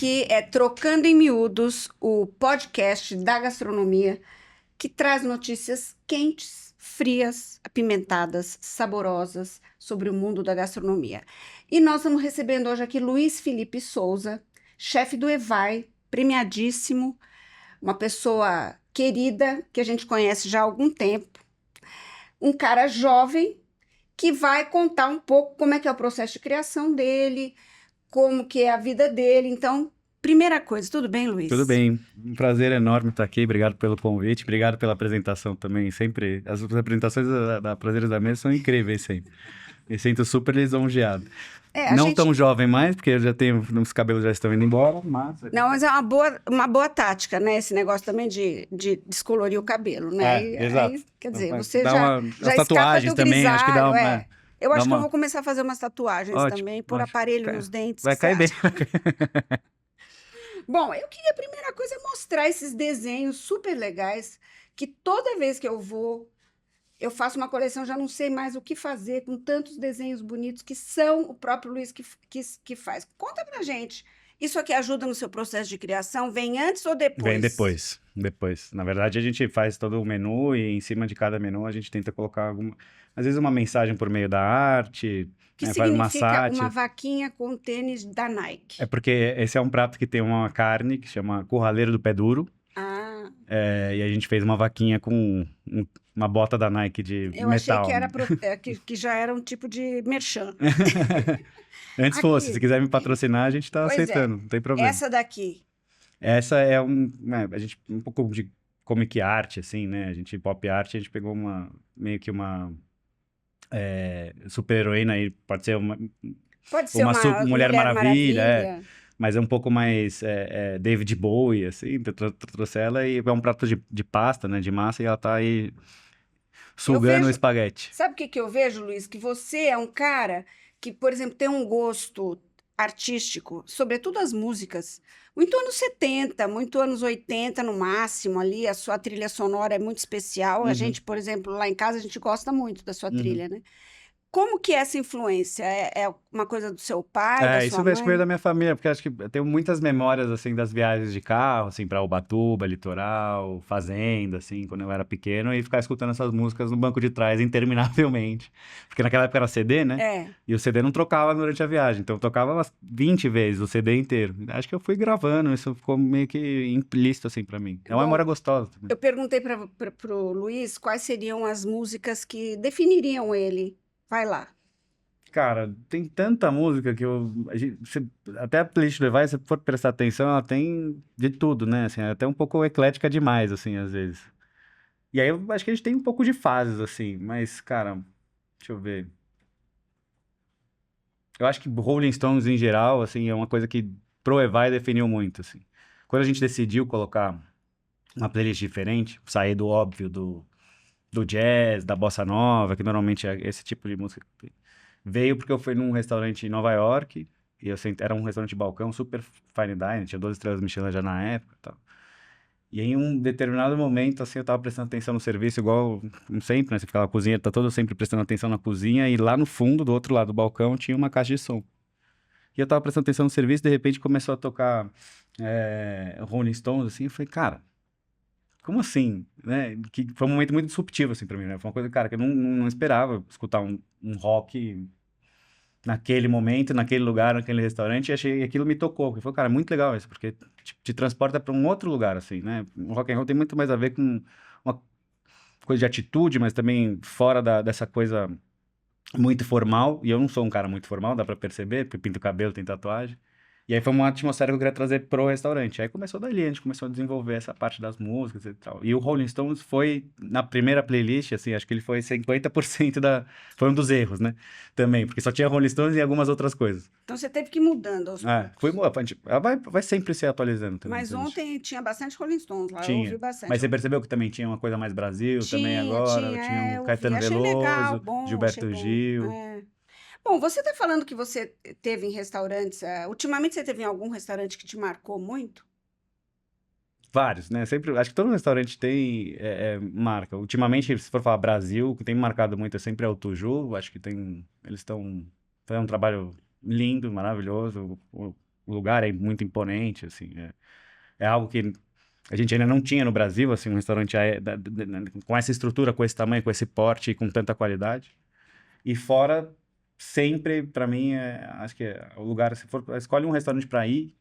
aqui é Trocando em Miúdos, o podcast da gastronomia que traz notícias quentes, frias, apimentadas, saborosas sobre o mundo da gastronomia. E nós estamos recebendo hoje aqui Luiz Felipe Souza, chefe do Evai, premiadíssimo, uma pessoa querida que a gente conhece já há algum tempo, um cara jovem que vai contar um pouco como é que é o processo de criação dele, como que é a vida dele. Então, primeira coisa, tudo bem, Luiz? Tudo bem, um prazer enorme estar aqui, obrigado pelo convite, obrigado pela apresentação também, sempre, as apresentações da Prazeres da Mesa são incríveis sempre, me sinto super lisonjeado. Não tão jovem mais, porque eu já tenho, os cabelos já estão indo embora, mas... Não, mas é uma boa tática, né, esse negócio também de descolorir o cabelo, né? Exato. Aí, quer dizer, Mas você dá já as tatuagens escapa do também, acho que dá grisalho, uma... Eu acho que eu uma... vou começar a fazer umas tatuagens Ótimo, também, por ótimo. aparelho nos dentes. Vai cair bem. Bom, eu queria a primeira coisa mostrar esses desenhos super legais, que toda vez que eu vou, eu faço uma coleção, já não sei mais o que fazer, com tantos desenhos bonitos que são o próprio Luiz que faz. Conta pra gente, isso aqui ajuda no seu processo de criação? Vem antes ou depois? Vem depois. Na verdade, a gente faz todo o menu e em cima de cada menu a gente tenta colocar às vezes uma mensagem por meio da arte, Que né, faz uma significa sátira. uma vaquinha com tênis da Nike? É porque esse é um prato que tem uma carne que chama curraleiro do pé duro. Ah, E a gente fez uma vaquinha com uma bota da Nike de eu achei metal. que era que já era um tipo de merchan. Antes fosse, se quiser me patrocinar, a gente tá Pois aceitando, não tem problema. Essa daqui. Essa é a gente, um pouco de comic art, assim, né? A gente, pop art, a gente pegou meio que uma super-heroína aí, pode ser uma Mulher Maravilha, mas é um pouco mais David Bowie, assim, trouxe ela e é um prato de pasta, né, de massa, e ela tá aí sugando o espaguete. Sabe o que eu vejo, Luiz? Que você é um cara que, por exemplo, tem um gosto artístico, sobretudo as músicas, muito anos 70, muito anos 80 no máximo ali, a sua trilha sonora é muito especial. A gente, por exemplo, lá em casa, a gente gosta muito da sua trilha, né? Como que é essa influência? É uma coisa do seu pai, da sua Isso mãe? acho que veio da minha família, porque acho que eu tenho muitas memórias, assim, das viagens de carro, assim, pra Ubatuba, litoral, fazenda, assim, quando eu era pequeno, e ficar escutando essas músicas no banco de trás interminavelmente. Porque naquela época era CD, né? E o CD não trocava durante a viagem, então eu tocava umas 20 vezes o CD inteiro. Acho que eu fui gravando, isso ficou meio que implícito, assim, pra mim. É uma memória gostosa também. Eu perguntei pro Luiz quais seriam as músicas que definiriam ele. Vai lá. Cara, tem tanta música que até a playlist do Levi, se você for prestar atenção, ela tem de tudo, né? Assim, é até um pouco eclética demais, assim, às vezes. E aí eu acho que a gente tem um pouco de fases, assim, mas, cara, deixa eu ver. Eu acho que Rolling Stones, em geral, assim, é uma coisa que pro Levi definiu muito, assim. Quando a gente decidiu colocar uma playlist diferente, sair do óbvio do jazz, da bossa nova, que normalmente é esse tipo de música. Veio porque eu fui num restaurante em Nova York, e era um restaurante de balcão, super fine dining, tinha 12 estrelas Michelin já na época e tal. E em um determinado momento, assim, eu tava prestando atenção no serviço, igual sempre, né? Você fica lá, a cozinha tá todo sempre prestando atenção na cozinha, e lá no fundo, do outro lado do balcão, tinha uma caixa de som. E eu tava prestando atenção no serviço, de repente começou a tocar Rolling Stones, assim, eu falei, cara, como assim, né? Que foi um momento muito disruptivo, assim, pra mim, né? Foi uma coisa, cara, que eu não esperava escutar um rock naquele momento, naquele lugar, naquele restaurante, e achei aquilo me tocou. Porque foi, cara, muito legal isso, porque te transporta pra um outro lugar, assim, né? O rock and roll tem muito mais a ver com uma coisa de atitude, mas também fora dessa coisa muito formal, e eu não sou um cara muito formal, dá pra perceber, porque pinto o cabelo, tem tatuagem. E aí foi uma atmosfera que eu queria trazer pro restaurante. Aí começou dali, a gente começou a desenvolver essa parte das músicas e tal. E o Rolling Stones foi, na primeira playlist, assim, acho que ele foi 50% Foi um dos erros, né? Também, porque só tinha Rolling Stones e algumas outras coisas. Então você teve que ir mudando aos poucos. Ela vai sempre se atualizando também. Mas ontem tinha bastante Rolling Stones lá, eu Tinha. ouvi bastante. Mas você percebeu que também tinha uma coisa mais Brasil também agora? Tinha o Caetano achei Veloso, legal, bom, Gilberto achei bom. Gil. Bom, você está falando que você teve em restaurantes. Ultimamente você teve em algum restaurante que te marcou muito? Vários, né? Sempre, acho que todo restaurante tem marca. Ultimamente, se for falar Brasil, o que tem me marcado muito é sempre o Tuju. Acho que eles estão fazendo um trabalho lindo, maravilhoso. O lugar é muito imponente, assim, é algo que a gente ainda não tinha no Brasil, assim, um restaurante com essa estrutura, com esse tamanho, com esse porte e com tanta qualidade. E fora, sempre, pra mim, acho que o lugar, se for, escolhe um restaurante pra ir,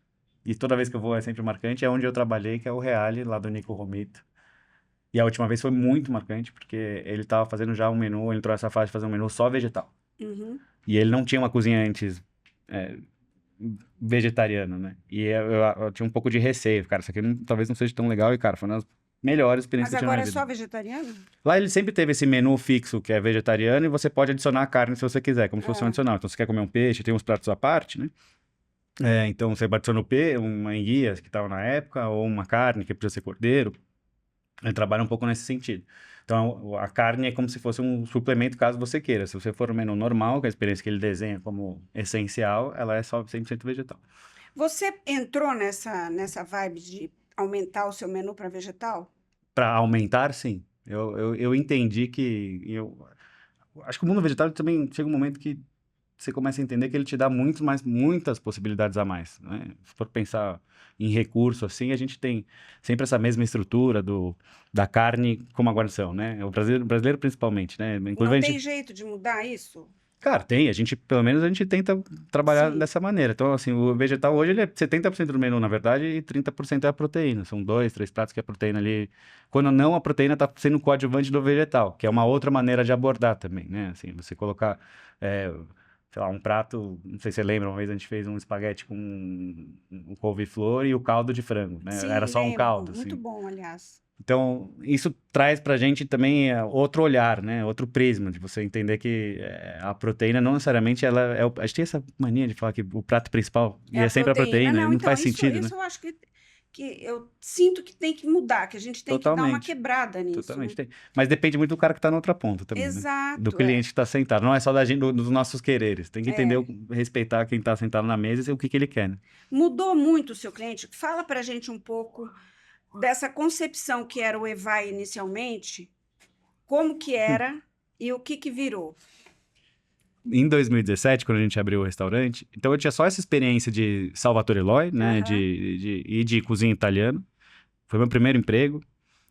e toda vez que eu vou é sempre marcante, é onde eu trabalhei, que é o Reale, lá do Nico Romito. E a última vez foi muito marcante, porque ele tava fazendo já um menu, ele entrou nessa fase de fazer um menu só vegetal. Uhum. E ele não tinha uma cozinha antes vegetariana, né? E eu tinha um pouco de receio. Cara, isso aqui talvez não seja tão legal. E, cara, foi uma das melhores experiências Mas que eu tive agora na é vida. só vegetariano? Lá ele sempre teve esse menu fixo, que é vegetariano, e você pode adicionar a carne se você quiser, como se fosse um adicional. Então, você quer comer um peixe, tem uns pratos à parte, né? Então, você adiciona uma enguia, que estava na época, ou uma carne, que precisa ser cordeiro. Ele trabalha um pouco nesse sentido. Então, a carne é como se fosse um suplemento, caso você queira. Se você for no menu normal, que é a experiência que ele desenha como essencial, ela é só 100% vegetal. Você entrou nessa vibe de aumentar o seu menu para vegetal? Para aumentar, sim. Eu entendi que... acho que o mundo vegetal também chega um momento que você começa a entender que ele te dá muitas possibilidades a mais, né? Se for pensar em recurso, assim, a gente tem sempre essa mesma estrutura da carne como a guarnição, né? O brasileiro principalmente, né? Inclusive, Não a gente, tem jeito de mudar isso? cara, pelo menos a gente tenta trabalhar Sim. dessa maneira. Então, assim, o vegetal hoje ele é 70% do menu, na verdade, e 30% é a proteína. São 2, 3 pratos que a proteína ali... Quando não, a proteína está sendo coadjuvante do vegetal, que é uma outra maneira de abordar também, né? Assim, você colocar, sei lá, um prato... Não sei se você lembra, uma vez a gente fez um espaguete com um couve-flor e o caldo de frango, né? Sim, Era só um lembro. caldo, Muito assim. bom, aliás. Então, isso traz pra gente também outro olhar, né? Outro prisma, de você entender que a proteína não necessariamente ela é... A gente tem essa mania de falar que o prato principal é sempre a proteína, Não, e não então, faz sentido, isso né? eu acho que eu sinto que tem que mudar, que a gente tem que dar uma Totalmente. quebrada nisso, Totalmente né? tem. Mas depende muito do cara que tá na outra ponta também, né? Do Exato, cliente que tá sentado. Não é só da gente, dos nossos quereres. Tem que entender, é. respeitar quem tá sentado na mesa e o que ele quer, né? Mudou muito o seu cliente? Fala pra gente um pouco dessa concepção que era o Evai inicialmente, como que era e o que virou. Em 2017, quando a gente abriu o restaurante, então eu tinha só essa experiência de Salvatore Loi, né? Aham. De cozinha italiana. Foi meu primeiro emprego,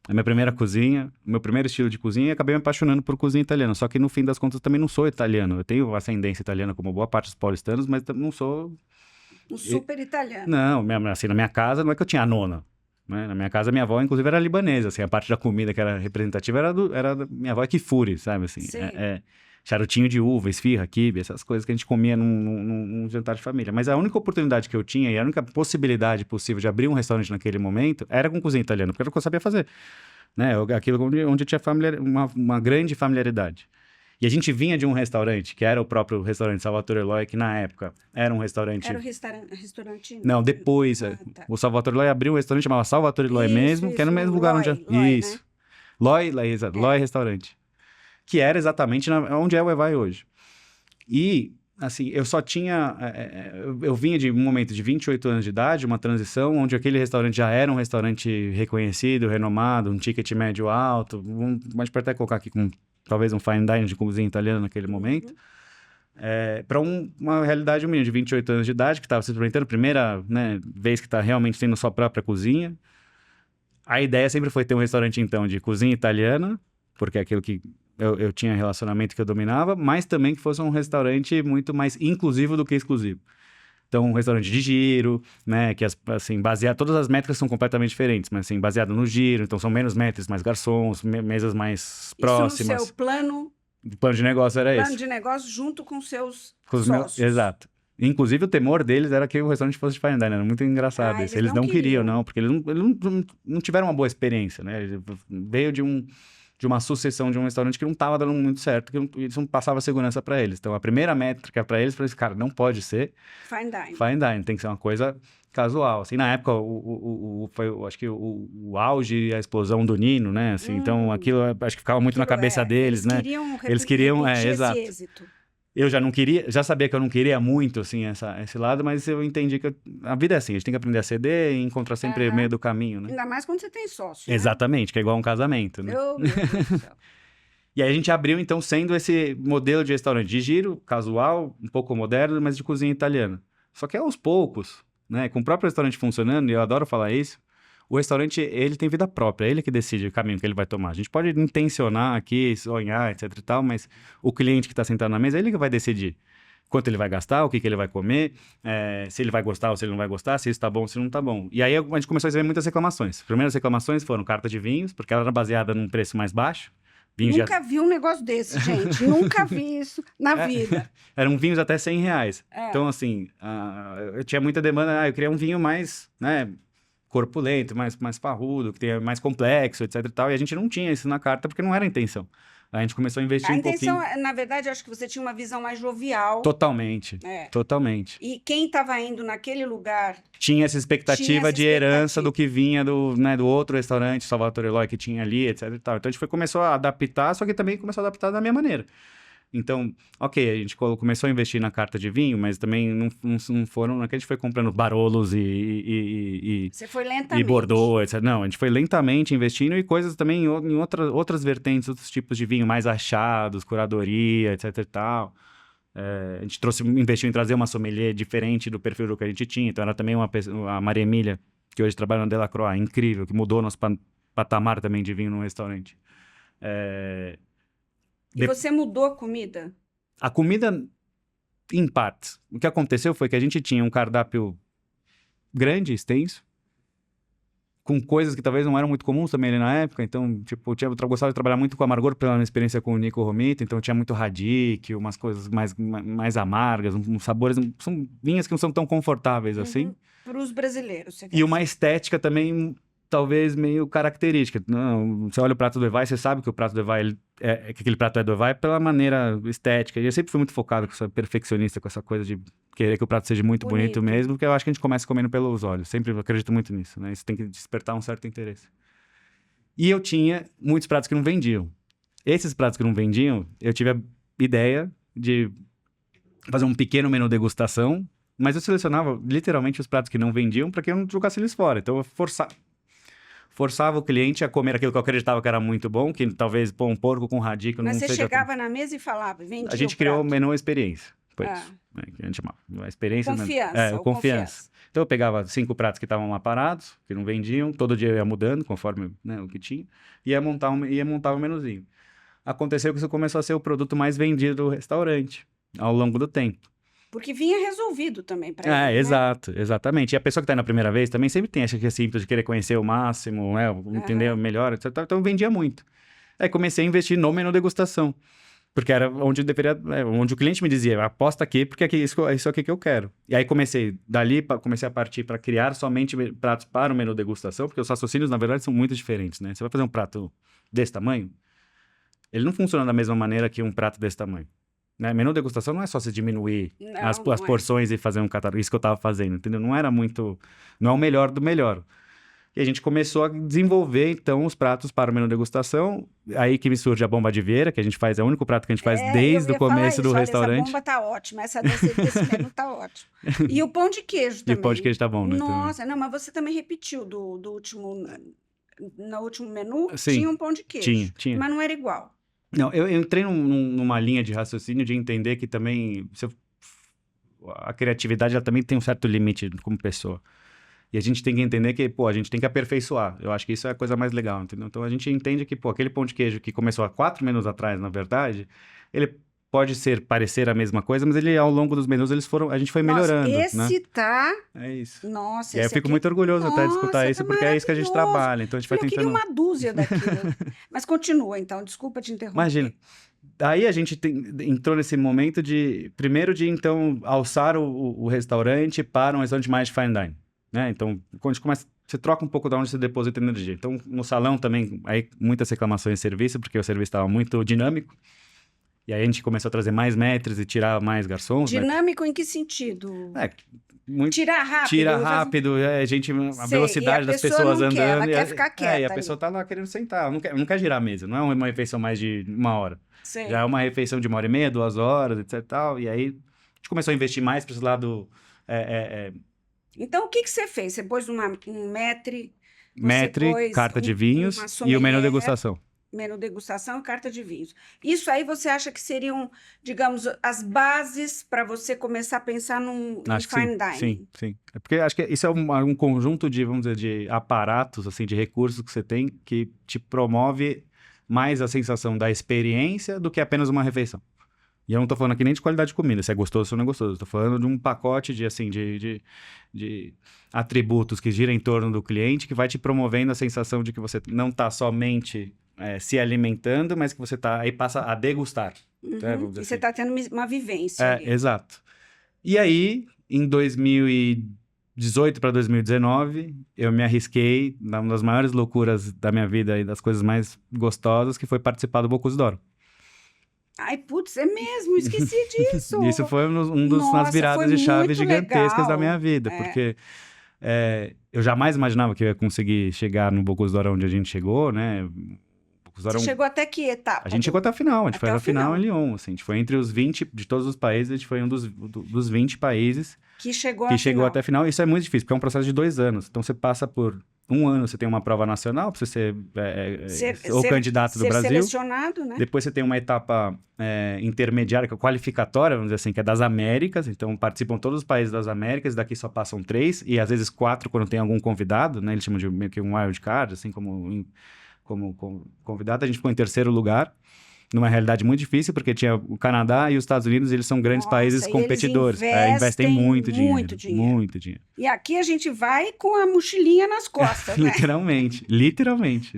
a minha primeira cozinha, o meu primeiro estilo de cozinha, e acabei me apaixonando por cozinha italiana. Só que no fim das contas eu também não sou italiano. Eu tenho ascendência italiana como boa parte dos paulistanos, mas não sou... Um super italiano. Não, assim, na minha casa não é que eu tinha a nona. Né? Na minha casa, minha avó, inclusive, era libanesa. Assim, a parte da comida que era representativa era da minha avó Kifuri, sabe? Assim, Sim. charutinho de uva, esfirra, quibe, essas coisas que a gente comia num jantar de família. Mas a única oportunidade que eu tinha e a única possibilidade possível de abrir um restaurante naquele momento era com cozinha italiana, porque era o que eu sabia fazer. Né? Aquilo onde eu tinha uma grande familiaridade. E a gente vinha de um restaurante, que era o próprio restaurante Salvatore Loi, que na época era um restaurante... Era o restaurante? Não, depois. Tá. O Salvatore Loi abriu um restaurante, chamava Salvatore Loi mesmo, que era no mesmo lugar onde... Loi, Isso. Loi, Loi Restaurante. Que era exatamente onde é o Evai hoje. E, assim, eu só tinha... eu vinha de um momento de 28 anos de idade, uma transição, onde aquele restaurante já era um restaurante reconhecido, renomado, um ticket médio alto. A gente pode até colocar aqui com talvez um fine dining de cozinha italiana naquele momento. Para uma realidade, um menino de 28 anos de idade, que estava se experimentando, primeira, né, vez que está realmente tendo sua própria cozinha. A ideia sempre foi ter um restaurante, então, de cozinha italiana, porque é aquilo que eu tinha relacionamento que eu dominava, mas também que fosse um restaurante muito mais inclusivo do que exclusivo. Então, um restaurante de giro, né, que assim, todas as métricas são completamente diferentes, mas assim, baseado no giro, então são menos metros, mais garçons, mesas mais próximas. Isso no seu plano... O plano de negócio era esse. Plano de negócio junto com seus Com sócios. Exato. Inclusive, o temor deles era que o restaurante fosse de fine dining. Era muito engraçado isso. Eles não queriam, não, porque eles não tiveram uma boa experiência, né? Veio de uma sucessão de um restaurante que não estava dando muito certo, que isso não passava segurança para eles. Então, a primeira métrica para eles foi: cara, não pode ser fine dining. Fine dining, tem que ser uma coisa casual. Assim, na época, foi, acho que o auge e a explosão do Nino, né? Assim, então, aquilo acho que ficava muito na cabeça deles, né? Eles queriam exato. Esse êxito. Eu já não queria, já sabia que eu não queria muito, assim, esse lado, mas eu entendi que a vida é assim, a gente tem que aprender a ceder e encontrar sempre meio do caminho, né? Ainda mais quando você tem sócio, Exatamente, que é igual um casamento, né? Meu Deus do céu. E aí a gente abriu, então, sendo esse modelo de restaurante de giro, casual, um pouco moderno, mas de cozinha italiana. Só que aos poucos, né? Com o próprio restaurante funcionando, e eu adoro falar isso, o restaurante, ele tem vida própria, ele que decide o caminho que ele vai tomar. A gente pode intencionar aqui, sonhar, etc e tal, mas o cliente que está sentado na mesa, ele que vai decidir quanto ele vai gastar, o que ele vai comer, se ele vai gostar ou se ele não vai gostar, se isso tá bom ou se não tá bom. E aí a gente começou a receber muitas reclamações. As primeiras reclamações foram carta de vinhos, porque ela era baseada num preço mais baixo. Nunca vi um negócio desse, gente. Nunca vi isso na vida. Eram vinhos até R$100. Então, assim, eu tinha muita demanda. Eu queria um vinho mais, né, corpulento, mais parrudo, que tenha mais complexo, etc e tal. E a gente não tinha isso na carta porque não era a intenção. A gente começou a investir um pouquinho. A intenção, na verdade, eu acho que você tinha uma visão mais jovial. Totalmente. Totalmente. E quem estava indo naquele lugar... Tinha essa expectativa de herança do que vinha do outro restaurante, Salvatore Eloy, que tinha ali, etc e tal. Então a gente começou a adaptar, só que também começou a adaptar da minha maneira. Então, ok, a gente começou a investir na carta de vinho, mas também não foram... Não é que a gente foi comprando Barolos Você foi lentamente. E Bordeaux, etc. Não, a gente foi lentamente investindo e coisas também em outras vertentes, outros tipos de vinho, mais achados, curadoria, etc e tal. A gente investiu em trazer uma sommelier diferente do perfil do que a gente tinha. Então, era também a Maria Emília, que hoje trabalha na Delacroix, incrível, que mudou nosso patamar também de vinho no restaurante. E você mudou a comida? A comida, em partes. O que aconteceu foi que a gente tinha um cardápio grande, extenso, com coisas que talvez não eram muito comuns também ali na época. Então, tipo, eu gostava de trabalhar muito com amargor pela minha experiência com o Nico Romito. Então, tinha muito radique, umas coisas mais amargas, uns sabores... São vinhas que não são tão confortáveis assim. Para os brasileiros. E uma estética também... talvez meio característica. Não, você olha o prato do Evai, você sabe que o prato do Evai que aquele prato é do Evai pela maneira estética. E eu sempre fui muito focado, perfeccionista, com essa coisa de querer que o prato seja muito bonito mesmo, porque eu acho que a gente começa comendo pelos olhos. Sempre acredito muito nisso, né? Isso tem que despertar um certo interesse. E eu tinha muitos pratos que não vendiam. Esses pratos que não vendiam, eu tive a ideia de fazer um pequeno menu degustação, mas eu selecionava literalmente os pratos que não vendiam para que eu não jogasse eles fora. Então eu forçava o cliente a comer aquilo que eu acreditava que era muito bom, que talvez um porco com radico não seja... Mas você chegava na mesa e falava, vendia. A gente criou o menu experiência, foi isso, né, que a gente chamava. A experiência... Confiança. Então eu pegava 5 pratos que estavam lá parados, que não vendiam, todo dia eu ia mudando, conforme, né, o que tinha, e ia montar o menuzinho. Aconteceu que isso começou a ser o produto mais vendido do restaurante, ao longo do tempo. Porque vinha resolvido também para ele, exato, exatamente. E a pessoa que está indo na primeira vez também sempre tem esse simples de querer conhecer o máximo, né, entender melhor, etc. Então vendia muito. Aí comecei a investir no menu degustação, porque era onde onde o cliente me dizia, aposta aqui, porque é isso aqui que eu quero. E aí comecei a partir para criar somente pratos para o menu degustação, porque os raciocínios, na verdade, são muito diferentes, né? Você vai fazer um prato desse tamanho, ele não funciona da mesma maneira que um prato desse tamanho. Né? Menu degustação não é só você diminuir as porções e fazer um catálogo. Isso que eu estava fazendo, entendeu? Não era muito... Não é o melhor do melhor. E a gente começou a desenvolver, então, os pratos para o menu degustação. Aí que me surge a bomba de Vieira, que a gente faz, é o único prato que a gente faz desde o começo do restaurante. Essa bomba tá ótima, essa desse menu tá ótima. E o pão de queijo também. E o pão de queijo tá bom, né? Nossa, não, mas você também repetiu do último... No último menu, Sim, tinha um pão de queijo. Tinha. Mas não era igual. Não, eu entrei numa linha de raciocínio de entender que também a criatividade ela também tem um certo limite como pessoa. E a gente tem que entender que, a gente tem que aperfeiçoar. Eu acho que isso é a coisa mais legal, entendeu? Então a gente entende que, aquele pão de queijo que começou há 4 menus atrás, na verdade, ele pode parecer a mesma coisa, mas ele, ao longo dos menus, a gente foi melhorando. Esse né? tá... É isso. Nossa, e aí eu fico muito orgulhoso até de escutar isso, porque é isso que a gente trabalha. Então a gente vai tentando... Eu queria uma dúzia daquilo. Mas continua, então. Desculpa te interromper. Imagina. Aí a gente entrou nesse momento primeiro de, então, alçar o restaurante para um restaurante mais de fine dining. Né? Então, quando a gente começa... Você troca um pouco de onde você deposita energia. Então, no salão também, aí muitas reclamações de serviço, porque o serviço estava muito dinâmico. E aí a gente começou a trazer mais maîtres e tirar mais garçons. Dinâmico, né? Em que sentido? Tirar rápido. Tira rápido, a velocidade das pessoas andando. Ela quer ficar quieta. E a pessoa tá lá querendo sentar, não quer girar a mesa. Não é uma refeição mais de 1 hora. Sei. Já é uma refeição de 1h30, 2 horas, etc. Tal, e aí a gente começou a investir mais para esse lado... Então, o que você fez? Você pôs um maître... Carta de vinhos e o menu degustação. menu degustação e carta de vinhos. Isso aí você acha que seriam, digamos, as bases para você começar a pensar num Acho que fine sim, dining? sim. É porque acho que isso é um conjunto de, vamos dizer, de aparatos, assim, de recursos que você tem que te promove mais a sensação da experiência do que apenas uma refeição. E eu não tô falando aqui nem de qualidade de comida, se é gostoso ou não é gostoso. Eu tô falando de um pacote de, assim, de atributos que gira em torno do cliente que vai te promovendo a sensação de que você não tá somente se alimentando, mas que você tá aí passa a degustar. Né, Uhum. vamos dizer E você assim. está tendo uma vivência ali. Exato. E aí, em 2018 para 2019, eu me arrisquei numa das maiores loucuras da minha vida e das coisas mais gostosas, que foi participar do Bocuse d'Or. Ai, putz, é mesmo, esqueci disso. Isso foi nas Nossa, foi viradas de chave muito gigantescas da legal. minha vida, porque eu jamais imaginava que eu ia conseguir chegar no Bocuse d'Or onde a gente chegou, né? Bocuse d'Or Você chegou até que etapa? A gente chegou até a final, a gente foi Até na o final em final. Lyon, assim, a gente foi entre os 20, de todos os países, a gente foi um dos 20 países Que chegou que à chegou final. até a final. Isso é muito difícil, porque é um processo de 2 anos. Então, você passa por 1 ano, você tem uma prova nacional, para você ser o candidato do ser Brasil. selecionado, né? Depois você tem uma etapa intermediária, que é qualificatória, vamos dizer assim, que é das Américas. Então, participam todos os países das Américas, daqui só passam 3, e às vezes 4 quando tem algum convidado, né? Eles chamam de meio que um wild card, assim, como convidado. A gente ficou em terceiro lugar, numa realidade muito difícil, porque tinha o Canadá e os Estados Unidos, eles são grandes países Nossa, e competidores. eles Investem muito muito dinheiro. dinheiro. E aqui a gente vai com a mochilinha nas costas, né? Literalmente.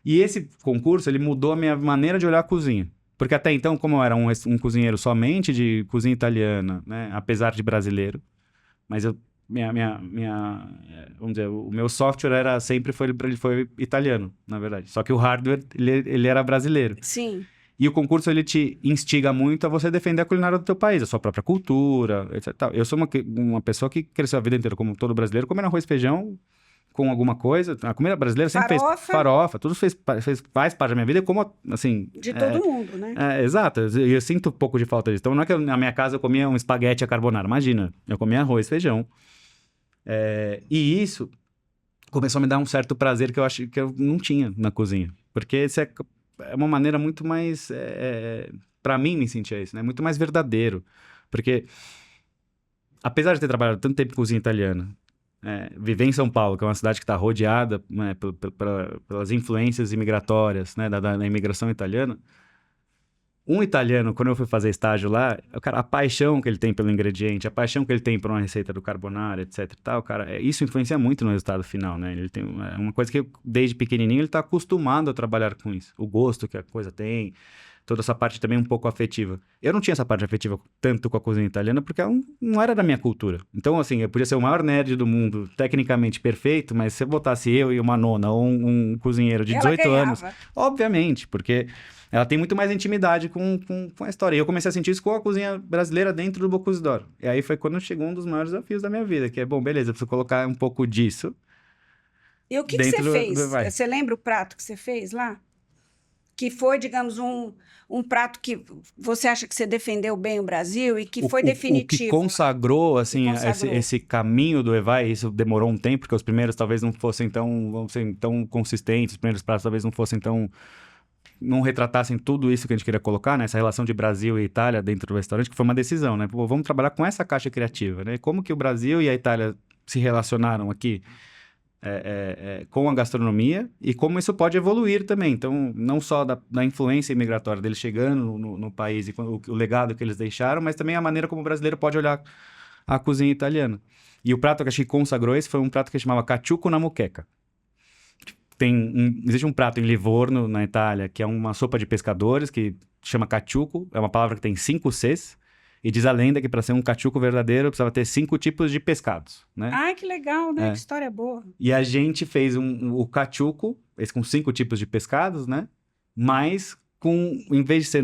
E esse concurso, ele mudou a minha maneira de olhar a cozinha. Porque até então, como eu era um cozinheiro somente de cozinha italiana, né, apesar de brasileiro, mas vamos dizer, o meu software ele foi italiano, na verdade. Só que o hardware, ele era brasileiro. Sim. E o concurso, ele te instiga muito a você defender a culinária do teu país, a sua própria cultura, etc. Eu sou uma pessoa que cresceu a vida inteira, como todo brasileiro, comendo arroz e feijão com alguma coisa. A comida brasileira sempre fez farofa, tudo faz parte da minha vida, como, assim... De todo mundo, né? Exato, eu sinto um pouco de falta disso. Então, não é que na minha casa eu comia um espaguete à carbonara, imagina. Eu comia arroz, feijão. E isso começou a me dar um certo prazer que eu acho que eu não tinha na cozinha. Porque isso é uma maneira muito mais... para mim, me sentia isso, né? Muito mais verdadeiro. Porque, apesar de ter trabalhado tanto tempo em cozinha italiana, viver em São Paulo, que é uma cidade que está rodeada, né, pelas influências imigratórias, né, da imigração italiana, um italiano, quando eu fui fazer estágio lá, a paixão que ele tem pelo ingrediente, a paixão que ele tem por uma receita do carbonara, etc e tal, cara, isso influencia muito no resultado final, né? Ele tem uma coisa que desde pequenininho ele está acostumado a trabalhar com isso, o gosto que a coisa tem, toda essa parte também um pouco afetiva. Eu não tinha essa parte afetiva tanto com a cozinha italiana porque ela não era da minha cultura. Então, assim, eu podia ser o maior nerd do mundo, tecnicamente perfeito, mas se eu botasse eu e uma nona ou um cozinheiro de 18 anos, obviamente, porque ela tem muito mais intimidade com a história. E eu comecei a sentir isso com a cozinha brasileira dentro do Bocuse d'Or. E aí foi quando chegou um dos maiores desafios da minha vida, que é, bom, beleza, eu preciso colocar um pouco disso. E o que você fez? Você lembra o prato que você fez lá? Que foi, digamos, um prato que você acha que você defendeu bem o Brasil e que foi definitivo. O que consagrou, assim, esse caminho do Ewai, isso demorou um tempo, porque os primeiros talvez não fossem tão consistentes, os primeiros pratos talvez não retratassem tudo isso que a gente queria colocar, né? Essa relação de Brasil e Itália dentro do restaurante, que foi uma decisão, né? Pô, vamos trabalhar com essa caixa criativa, né? Como que o Brasil e a Itália se relacionaram aqui com a gastronomia e como isso pode evoluir também. Então, não só da influência imigratória deles chegando no país e o legado que eles deixaram, mas também a maneira como o brasileiro pode olhar a cozinha italiana. E o prato que acho que consagrou esse foi um prato que chamava caciuco na moqueca. Existe um prato em Livorno, na Itália, que é uma sopa de pescadores, que chama caciuco, é uma palavra que tem 5 Cs, e diz a lenda que para ser um caciuco verdadeiro precisava ter 5 tipos de pescados, né? Ai, que legal, né? Que história boa. E a gente fez o caciuco, esse com 5 tipos de pescados, né? Mas em vez de ser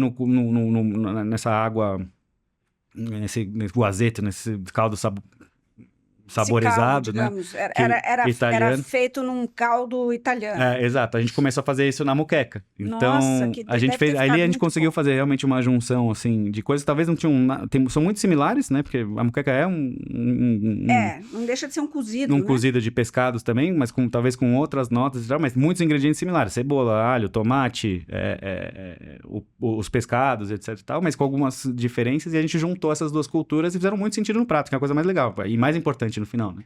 nessa água, nesse guazeto, nesse caldo saborizado, né? Digamos. Que Era italiano. feito num caldo italiano. Exato, a gente começou a fazer isso na moqueca. Então, Nossa, que a gente deve ter fez, ali ficado a gente muito conseguiu bom. fazer realmente uma junção, assim, de coisas que talvez não tinham, são muito similares, né? Porque a moqueca é Não deixa de ser um cozido, um né? cozido de pescados também, mas talvez com outras notas e tal, mas muitos ingredientes similares. Cebola, alho, tomate, os pescados, etc e tal, mas com algumas diferenças, e a gente juntou essas duas culturas e fizeram muito sentido no prato, que é a coisa mais legal e mais importante no final, né?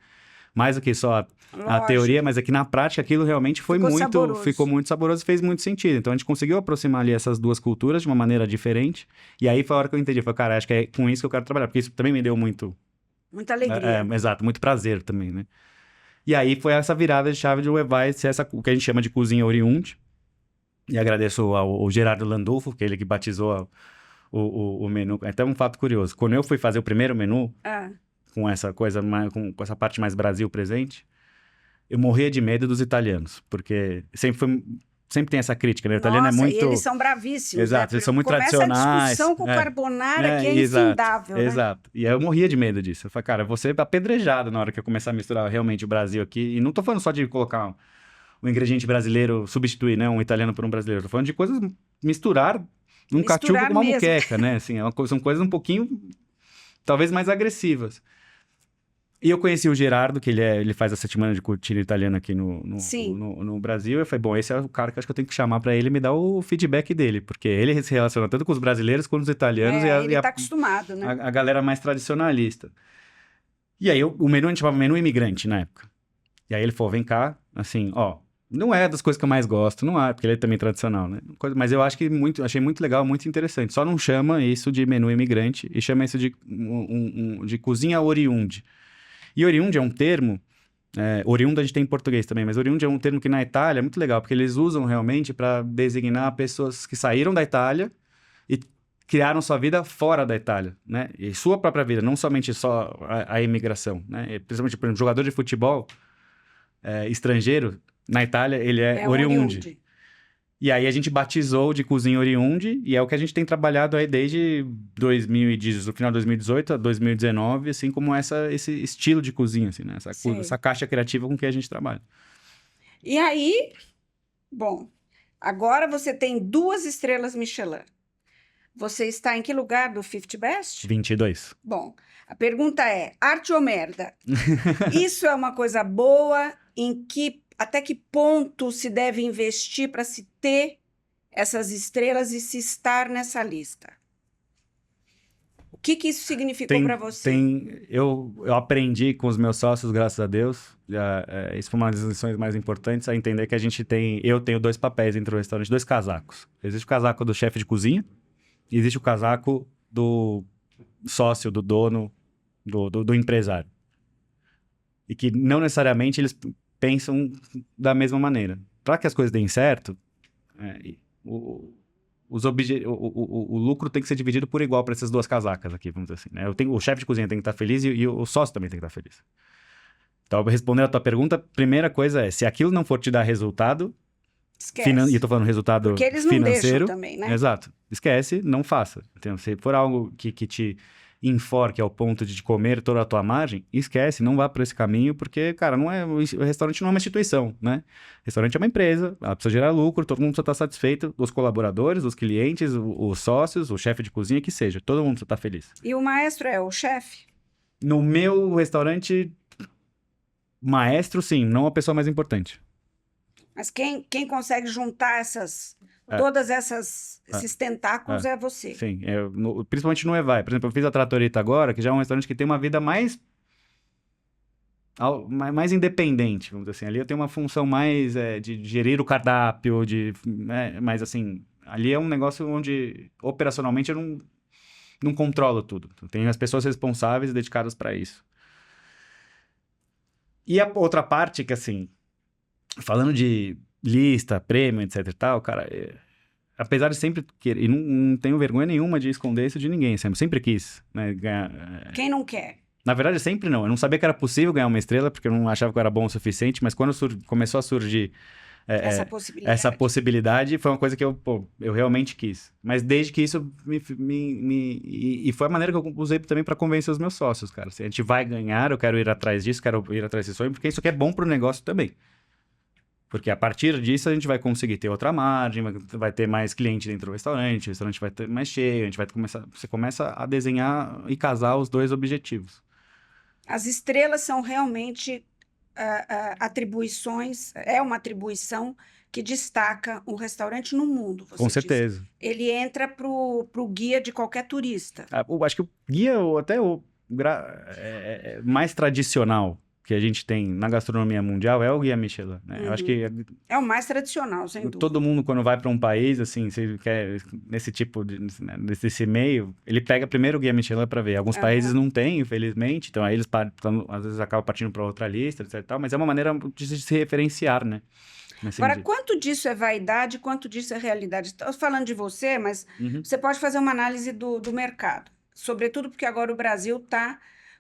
Mais do que só a Lógico. teoria, mas é que na prática aquilo realmente ficou muito saboroso e fez muito sentido. Então a gente conseguiu aproximar ali essas duas culturas de uma maneira diferente, e aí foi a hora que eu entendi, falei, cara, acho que é com isso que eu quero trabalhar, porque isso também me deu Muita alegria. exato, muito prazer também, né? E aí foi essa virada de chave de levar o que a gente chama de cozinha oriundi. E agradeço ao Gerardo Landulfo, que é ele que batizou o menu. Até um fato curioso. Quando eu fui fazer o primeiro menu, Ah, com essa coisa, com essa parte mais Brasil presente, eu morria de medo dos italianos. Porque sempre tem essa crítica, né? O italiano é nossa, muito... e eles são bravíssimos, Exato, né? eles são muito Começa tradicionais. a discussão com o carbonara, que é exato, infindável, né? exato. E aí eu morria de medo disso. Eu falei, cara, eu vou ser apedrejado na hora que eu começar a misturar realmente o Brasil aqui. E não tô falando só de colocar um ingrediente brasileiro, substituir, né, um italiano por um brasileiro. Tô falando de coisas, misturar um caciuco com uma mesmo. moqueca, né? Assim, são coisas um pouquinho, talvez mais agressivas. E eu conheci o Gerardo, que ele faz a semana de cucina italiana aqui no Brasil. E eu falei, bom, esse é o cara que eu acho que eu tenho que chamar para ele me dar o feedback dele. Porque ele se relaciona tanto com os brasileiros quanto com os italianos. Ele tá acostumado, né? A galera mais tradicionalista. E aí, o menu a gente chamava menu imigrante na época. E aí ele falou, vem cá, assim, ó, não é das coisas que eu mais gosto, não é, porque ele é também tradicional, né? Mas eu acho que achei muito legal, muito interessante. Só não chama isso de menu imigrante e chama isso de cozinha oriundi. E oriundi é um termo, oriundo a gente tem em português também, mas oriundi é um termo que na Itália é muito legal, porque eles usam realmente para designar pessoas que saíram da Itália e criaram sua vida fora da Itália, né? E sua própria vida, não somente só a imigração, né? E, principalmente, por exemplo, jogador de futebol estrangeiro, na Itália, ele é oriundi. E aí a gente batizou de cozinha oriundi, e é o que a gente tem trabalhado aí desde o final de 2018 a 2019, assim como esse estilo de cozinha, assim, né? Essa caixa criativa com que a gente trabalha. E aí, bom, agora você tem 2 estrelas Michelin. Você está em que lugar do 50 Best? 22. Bom, a pergunta é, arte ou merda? Isso é uma coisa boa? Até que ponto se deve investir para se ter essas estrelas e se estar nessa lista? O que isso significou para você? Eu aprendi com os meus sócios, graças a Deus, isso foi uma das lições mais importantes, a entender que eu tenho 2 papéis dentro do restaurante, 2 casacos. Existe o casaco do chefe de cozinha, e existe o casaco do sócio, do dono, do empresário. E que não necessariamente eles pensam da mesma maneira. Para que as coisas deem certo, o lucro tem que ser dividido por igual para essas 2 casacas aqui, vamos dizer assim, né? O chefe de cozinha tem que estar feliz e o sócio também tem que estar feliz. Então, respondendo a tua pergunta, a primeira coisa é, se aquilo não for te dar resultado, e eu tô falando resultado porque eles não financeiro, deixam também, né? Exato. Esquece, não faça. Então, se for algo que te enforque ao ponto de te comer toda a tua margem, esquece, não vá por esse caminho, porque, cara, o restaurante não é uma instituição, né? O restaurante é uma empresa, ela precisa gerar lucro, todo mundo precisa estar satisfeito, os colaboradores, os clientes, os sócios, o chefe de cozinha, que seja, todo mundo precisa estar feliz. E o maestro é o chefe? No meu restaurante, maestro, sim, não a pessoa mais importante. Mas quem consegue juntar todas esses tentáculos é você. Sim, principalmente no Evai. Por exemplo, eu fiz a Trattorita agora, que já é um restaurante que tem uma vida mais independente, vamos dizer assim. Ali eu tenho uma função mais de gerir o cardápio, mas assim, ali é um negócio onde operacionalmente eu não controlo tudo. Eu tenho as pessoas responsáveis e dedicadas para isso. E a outra parte que, assim, falando de lista, prêmio, etc e tal, cara, apesar de sempre querer, e não tenho vergonha nenhuma de esconder isso de ninguém, sempre quis, né, ganhar. Quem não quer? Na verdade, sempre não. Eu não sabia que era possível ganhar uma estrela, porque eu não achava que eu era bom o suficiente, mas quando começou a surgir essa possibilidade foi uma coisa que eu realmente quis. Mas desde que isso e foi a maneira que eu usei também para convencer os meus sócios, cara. Se a gente vai ganhar, eu quero ir atrás disso, quero ir atrás desse sonho, porque isso aqui é bom pro negócio também. Porque a partir disso a gente vai conseguir ter outra margem, vai ter mais cliente dentro do restaurante, o restaurante vai ter mais cheio, a gente vai você começa a desenhar e casar os dois objetivos. As estrelas são realmente atribuições, é uma atribuição que destaca o restaurante no mundo. Com certeza. Ele entra pro guia de qualquer turista. Acho que o guia, até o mais tradicional que a gente tem na gastronomia mundial é o Guia Michelin, né? Eu acho que é o mais tradicional, sem dúvida. Todo mundo, quando vai para um país, assim, se quer nesse tipo desse meio, ele pega primeiro o Guia Michelin para ver. Alguns países não têm, infelizmente, então aí eles às vezes acabam partindo para outra lista, etc. Tal, mas é uma maneira de se referenciar, né? Agora, quanto disso é vaidade, quanto disso é realidade? Estou falando de você, mas você pode fazer uma análise do mercado, sobretudo porque agora o Brasil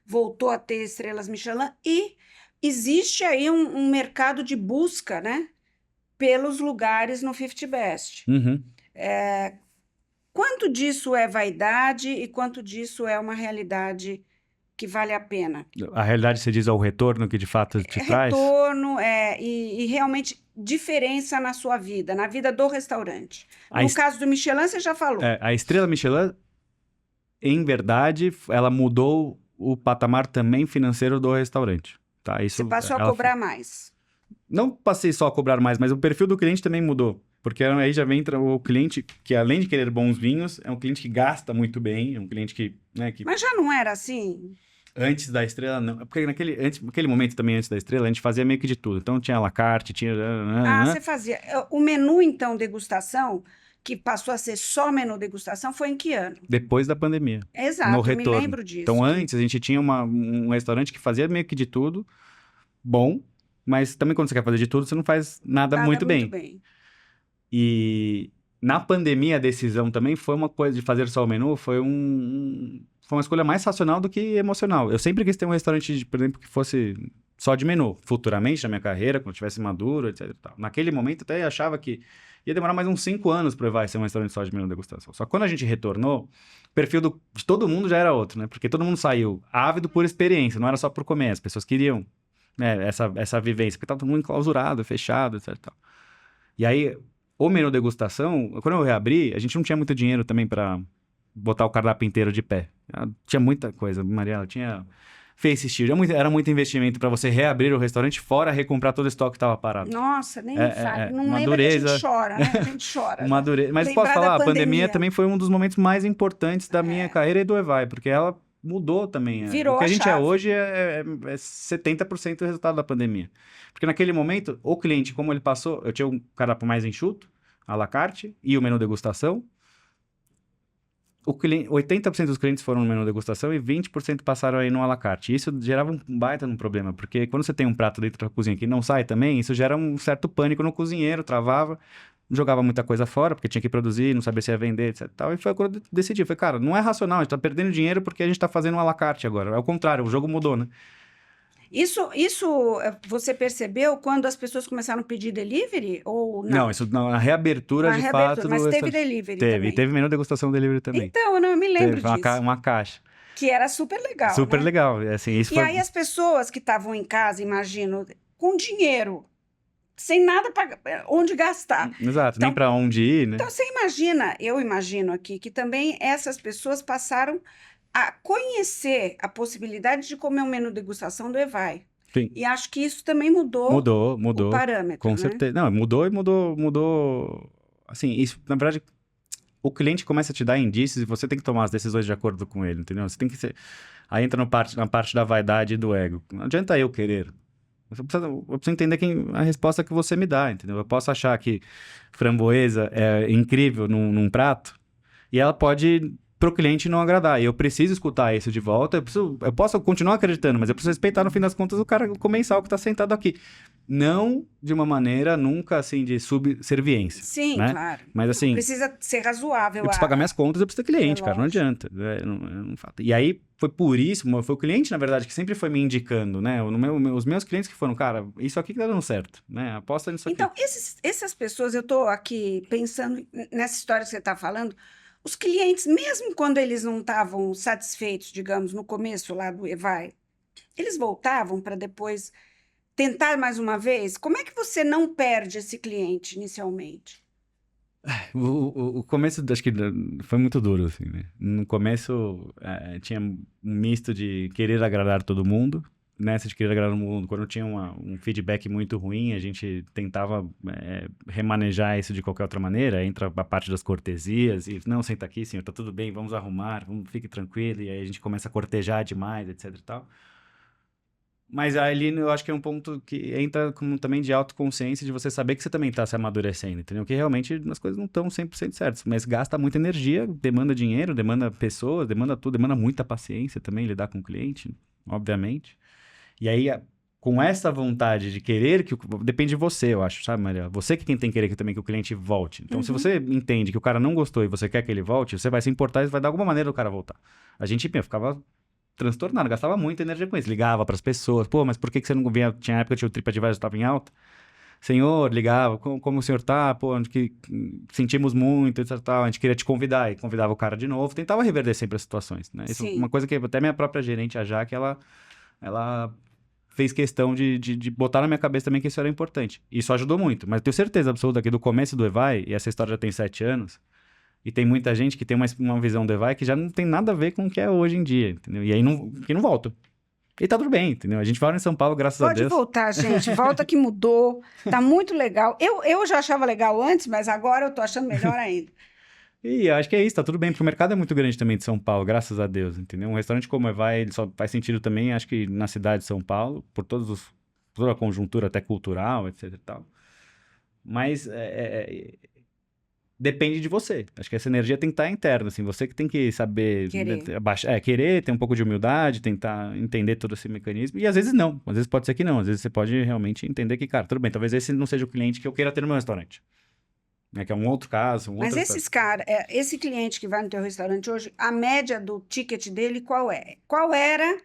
voltou a ter estrelas Michelin e existe aí um mercado de busca, né, pelos lugares no 50 Best. Quanto disso é vaidade e quanto disso é uma realidade que vale a pena? A realidade, você diz, é o retorno que de fato te traz? Retorno e realmente diferença na sua vida, na vida do restaurante. No caso do Michelin, você já falou. A estrela Michelin, em verdade, ela mudou o patamar também financeiro do restaurante. Tá? Isso, você passou a cobrar mais. Não passei só a cobrar mais, mas o perfil do cliente também mudou. Porque aí já vem o cliente que, além de querer bons vinhos, é um cliente que gasta muito bem, é um cliente que... Né, Mas já não era assim? Antes da estrela, não. Porque naquele momento também, antes da estrela, a gente fazia meio que de tudo. Então tinha à la carte, tinha... você fazia. O menu, então, degustação, que passou a ser só menu degustação, foi em que ano? Depois da pandemia. Exato, no retorno. Me lembro disso. Então, antes, a gente tinha um restaurante que fazia meio que de tudo, bom, mas também quando você quer fazer de tudo, você não faz nada muito bem. E na pandemia, a decisão também foi uma coisa de fazer só o menu, foi uma escolha mais racional do que emocional. Eu sempre quis ter um restaurante, por exemplo, que fosse só de menu. Futuramente, na minha carreira, quando eu estivesse maduro, etc. Naquele momento, até achava que ia demorar mais uns 5 anos para vai ser um restaurante só de menu degustação. Só que quando a gente retornou, o perfil de todo mundo já era outro, né? Porque todo mundo saiu ávido por experiência, não era só por comer. As pessoas queriam, né, essa vivência, porque estava todo mundo enclausurado, fechado, etc. E aí, o menu degustação, quando eu reabri, a gente não tinha muito dinheiro também para botar o cardápio inteiro de pé. Tinha muita coisa, Mariela, tinha face shield, era muito investimento para você reabrir o restaurante, fora recomprar todo o estoque que estava parado. Nossa, nem sabe, não uma lembra dureza. Que a gente chora, né? A gente chora. Uma dureza. Mas posso falar, a pandemia também foi um dos momentos mais importantes da minha carreira e do Evai, porque ela mudou também. Virou o que a gente chave. é hoje é 70% do resultado da pandemia. Porque naquele momento, o cliente, como ele passou, eu tinha um cardápio mais enxuto, à la carte, e o menu degustação. 80% dos clientes foram no menu degustação e 20% passaram aí no à la carte. Isso gerava um baita no problema, porque quando você tem um prato dentro da cozinha que não sai também, isso gera um certo pânico no cozinheiro, travava, jogava muita coisa fora, porque tinha que produzir, não sabia se ia vender, etc. E foi quando eu decidi. Falei, cara, não é racional, a gente tá perdendo dinheiro porque a gente tá fazendo um à la carte agora. É o contrário, o jogo mudou, né? Isso você percebeu quando as pessoas começaram a pedir delivery ou não? Não, isso na reabertura de fato. Mas teve delivery também. Teve menu degustação delivery também. Então, eu me lembro disso. Uma caixa. Que era super legal, Super legal. Assim, aí as pessoas que estavam em casa, imagino, com dinheiro, sem nada onde gastar. Exato, nem para onde ir, né? Então, eu imagino aqui que também essas pessoas passaram a conhecer a possibilidade de comer um menu degustação do Evai. Sim. E acho que isso também mudou o parâmetro. Com certeza. Não, mudou. Assim, isso, na verdade, o cliente começa a te dar indícios e você tem que tomar as decisões de acordo com ele, entendeu? Você tem que ser... Aí entra na parte da vaidade e do ego. Não adianta eu querer. Eu preciso entender a resposta que você me dá, entendeu? Eu posso achar que framboesa é incrível num prato e ela pode... pro cliente não agradar. E eu preciso escutar isso de volta. Eu posso continuar acreditando, mas eu preciso respeitar, no fim das contas, o comensal que está sentado aqui. Não de uma maneira nunca, assim, de subserviência, Sim, né? claro. Mas, assim, Precisa ser razoável. eu preciso pagar minhas contas, eu preciso ter cliente, cara, não lógico. adianta. Não falta. E aí, foi por isso, foi o cliente, na verdade, que sempre foi me indicando, né? Os meus clientes que foram, cara, isso aqui que tá dando certo, né? Aposta nisso aqui. Então, essas pessoas, eu estou aqui pensando nessa história que você está falando, os clientes, mesmo quando eles não estavam satisfeitos, digamos, no começo lá do Evai, eles voltavam para depois tentar mais uma vez? Como é que você não perde esse cliente inicialmente? O começo, acho que foi muito duro, assim, né? No começo, tinha um misto de querer agradar todo mundo. Nessa de querer agradar todo mundo, quando tinha um feedback muito ruim, a gente tentava remanejar isso de qualquer outra maneira. Entra a parte das cortesias e, não, senta aqui, senhor, tá tudo bem, vamos arrumar, fique tranquilo. E aí a gente começa a cortejar demais, etc e tal. Mas ali eu acho que é um ponto que entra como também de autoconsciência, de você saber que você também está se amadurecendo, entendeu? Que realmente as coisas não estão 100% certas, mas gasta muita energia, demanda dinheiro, demanda pessoas, demanda tudo, demanda muita paciência também, lidar com o cliente, obviamente. E aí, com essa vontade de querer que... Depende de você, eu acho, sabe, Maria? Você que quem tem que querer também que o cliente volte. Então, se você entende que o cara não gostou e você quer que ele volte, você vai se importar e vai dar alguma maneira do cara voltar. A gente, ficava transtornado, gastava muita energia com isso. Ligava para as pessoas, pô, mas por que você não vinha? Tinha época que o TripAdvisor estava em alta. Senhor, ligava, como o senhor tá? Pô, sentimos muito, etc, tal. A gente queria te convidar, e convidava o cara de novo. Tentava reverter sempre as situações, né? Isso é uma coisa que até minha própria gerente, a Jaque, ela fez questão de botar na minha cabeça também que isso era importante. Isso ajudou muito, mas eu tenho certeza absoluta que do começo do Evai, e essa história já tem 7 anos, e tem muita gente que tem uma visão do Evai que já não tem nada a ver com o que é hoje em dia, entendeu? E aí que não volta. E tá tudo bem, entendeu? A gente mora em São Paulo, graças a Deus. Pode voltar, gente. Volta que mudou. Tá muito legal. Eu já achava legal antes, mas agora eu tô achando melhor ainda. E acho que é isso, tá tudo bem, porque o mercado é muito grande também de São Paulo, graças a Deus, entendeu? Um restaurante como o Evai, ele só faz sentido também, acho que na cidade de São Paulo, por toda a conjuntura até cultural, etc e tal. Mas depende de você. Acho que essa energia tem que estar interna, assim. Você que tem que saber... querer, ter um pouco de humildade, tentar entender todo esse mecanismo. E às vezes não. Às vezes pode ser que não. Às vezes você pode realmente entender que, cara, tudo bem, talvez esse não seja o cliente que eu queira ter no meu restaurante. Que é um outro caso. Mas esse cliente que vai no teu restaurante hoje, a média do ticket dele qual é? Qual era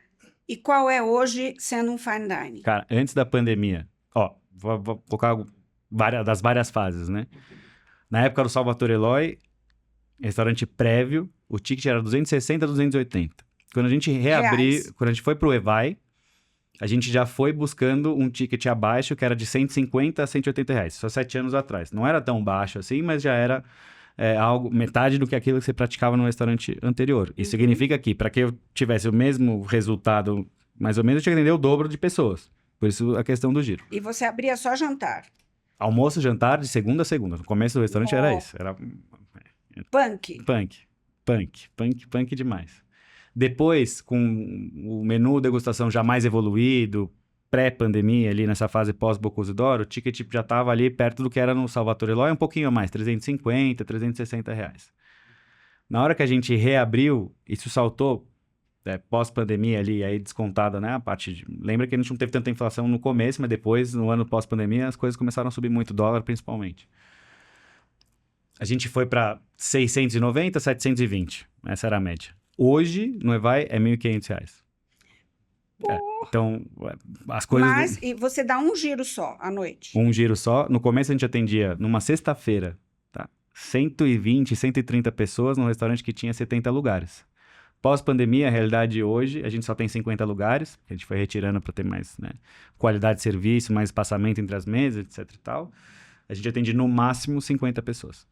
e qual é hoje sendo um fine dining? Cara, antes da pandemia, vou colocar das várias fases, né? Na época do Salvatore Eloy, restaurante prévio, o ticket era 260, 280. Quando a gente reabriu, quando a gente foi pro Evai, a gente já foi buscando um ticket abaixo, que era de 150 a 180 reais. Só 7 anos atrás. Não era tão baixo assim, mas já era metade do que aquilo que você praticava no restaurante anterior. Isso significa que, para que eu tivesse o mesmo resultado, mais ou menos, eu tinha que atender o dobro de pessoas. Por isso, a questão do giro. E você abria só jantar? Almoço, jantar, de segunda a segunda. No começo do restaurante era isso. Era Punk demais. Depois, com o menu degustação já mais evoluído, pré-pandemia, ali nessa fase pós-Bocuse d'Oro, o ticket já estava ali perto do que era no Salvatore Eloy, um pouquinho a mais, 350, 360 reais. Na hora que a gente reabriu, isso saltou, pós-pandemia ali, aí descontada, né, a parte de... Lembra que a gente não teve tanta inflação no começo, mas depois, no ano pós-pandemia, as coisas começaram a subir muito, dólar principalmente. A gente foi para 690, 720. Essa era a média. Hoje, no Evai, é 1.500 reais. Então, as coisas... Mas e você dá um giro só à noite? Um giro só. No começo, a gente atendia, numa sexta-feira, 120, 130 pessoas num restaurante que tinha 70 lugares. Pós-pandemia, a realidade hoje, a gente só tem 50 lugares, que a gente foi retirando para ter mais qualidade de serviço, mais espaçamento entre as mesas, etc e tal. A gente atende no máximo 50 pessoas.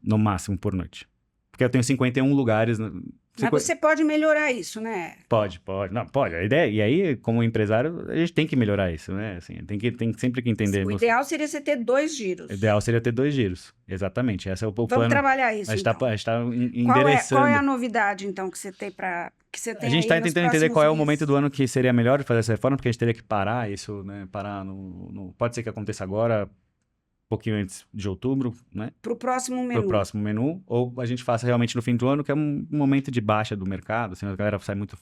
No máximo por noite. Porque eu tenho 51 lugares. Mas você pode melhorar isso, né? Pode. Não, pode. A ideia, e aí, como empresário, a gente tem que melhorar isso, né? Assim, tem sempre que entender. O ideal seria você ter 2 giros. O ideal seria ter 2 giros. Exatamente. Esse é o plano. Vamos trabalhar isso, A gente está endereçando. Qual é a novidade, então, que você tem para... A gente está tentando entender qual é o momento do ano que seria melhor de fazer essa reforma, porque a gente teria que parar isso, né? Parar pode ser que aconteça agora, um pouquinho antes de outubro, né? Para o próximo menu. Ou a gente faça realmente no fim do ano, que é um momento de baixa do mercado, assim, a galera sai muito...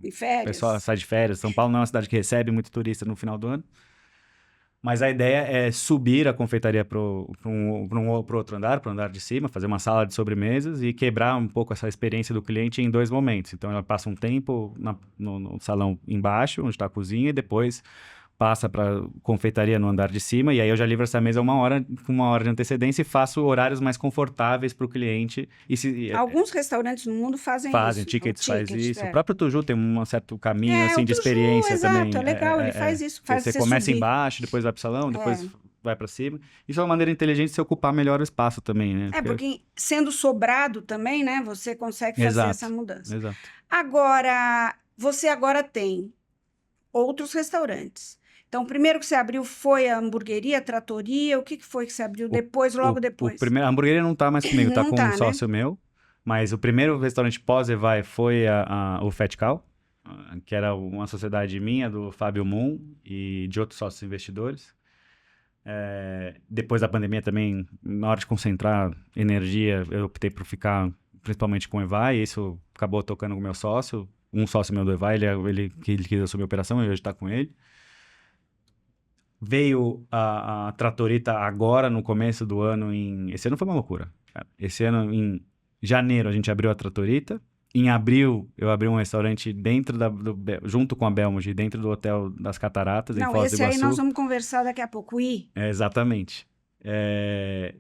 Em férias. O pessoal sai de férias. São Paulo não é uma cidade que recebe muito turista no final do ano. Mas a ideia é subir a confeitaria pro outro andar, pro andar de cima, fazer uma sala de sobremesas e quebrar um pouco essa experiência do cliente em 2 momentos. Então, ela passa um tempo no salão embaixo, onde está a cozinha, e depois passa para confeitaria no andar de cima, e aí eu já livro essa mesa com 1 hora de antecedência e faço horários mais confortáveis para o cliente. Alguns restaurantes no mundo fazem isso. Tickets faz isso. É. O próprio Tuju tem um certo caminho assim o de Tuju, experiência exato, também. É legal, ele faz isso. Faz você começa subir. embaixo, depois vai para o salão, depois vai para cima. Isso é uma maneira inteligente de você ocupar melhor o espaço também, né? Porque sendo sobrado também, né? Você consegue fazer essa mudança. Exato. Agora, você agora tem outros restaurantes. Então, o primeiro que você abriu foi a hamburgueria, a tratoria? O que foi que você abriu depois, logo depois? A hamburgueria não tá mais comigo, tá com um sócio né? meu. Mas o primeiro restaurante pós-Evai foi o Fat Cow, que era uma sociedade minha, do Fábio Moon e de outros sócios investidores. Depois da pandemia também, na hora de concentrar energia, eu optei por ficar principalmente com o Evai, e isso acabou tocando com o meu sócio. Um sócio meu do Evai, ele quis assumir a operação, eu hoje está com ele. Veio a Tratorita agora, no começo do ano. Esse ano foi uma loucura, cara. Esse ano, em janeiro, a gente abriu a Tratorita. Em abril, eu abri um restaurante junto com a Belmogy, dentro do Hotel das Cataratas, em Foz do Iguaçu. Esse aí nós vamos conversar daqui a pouco. Exatamente.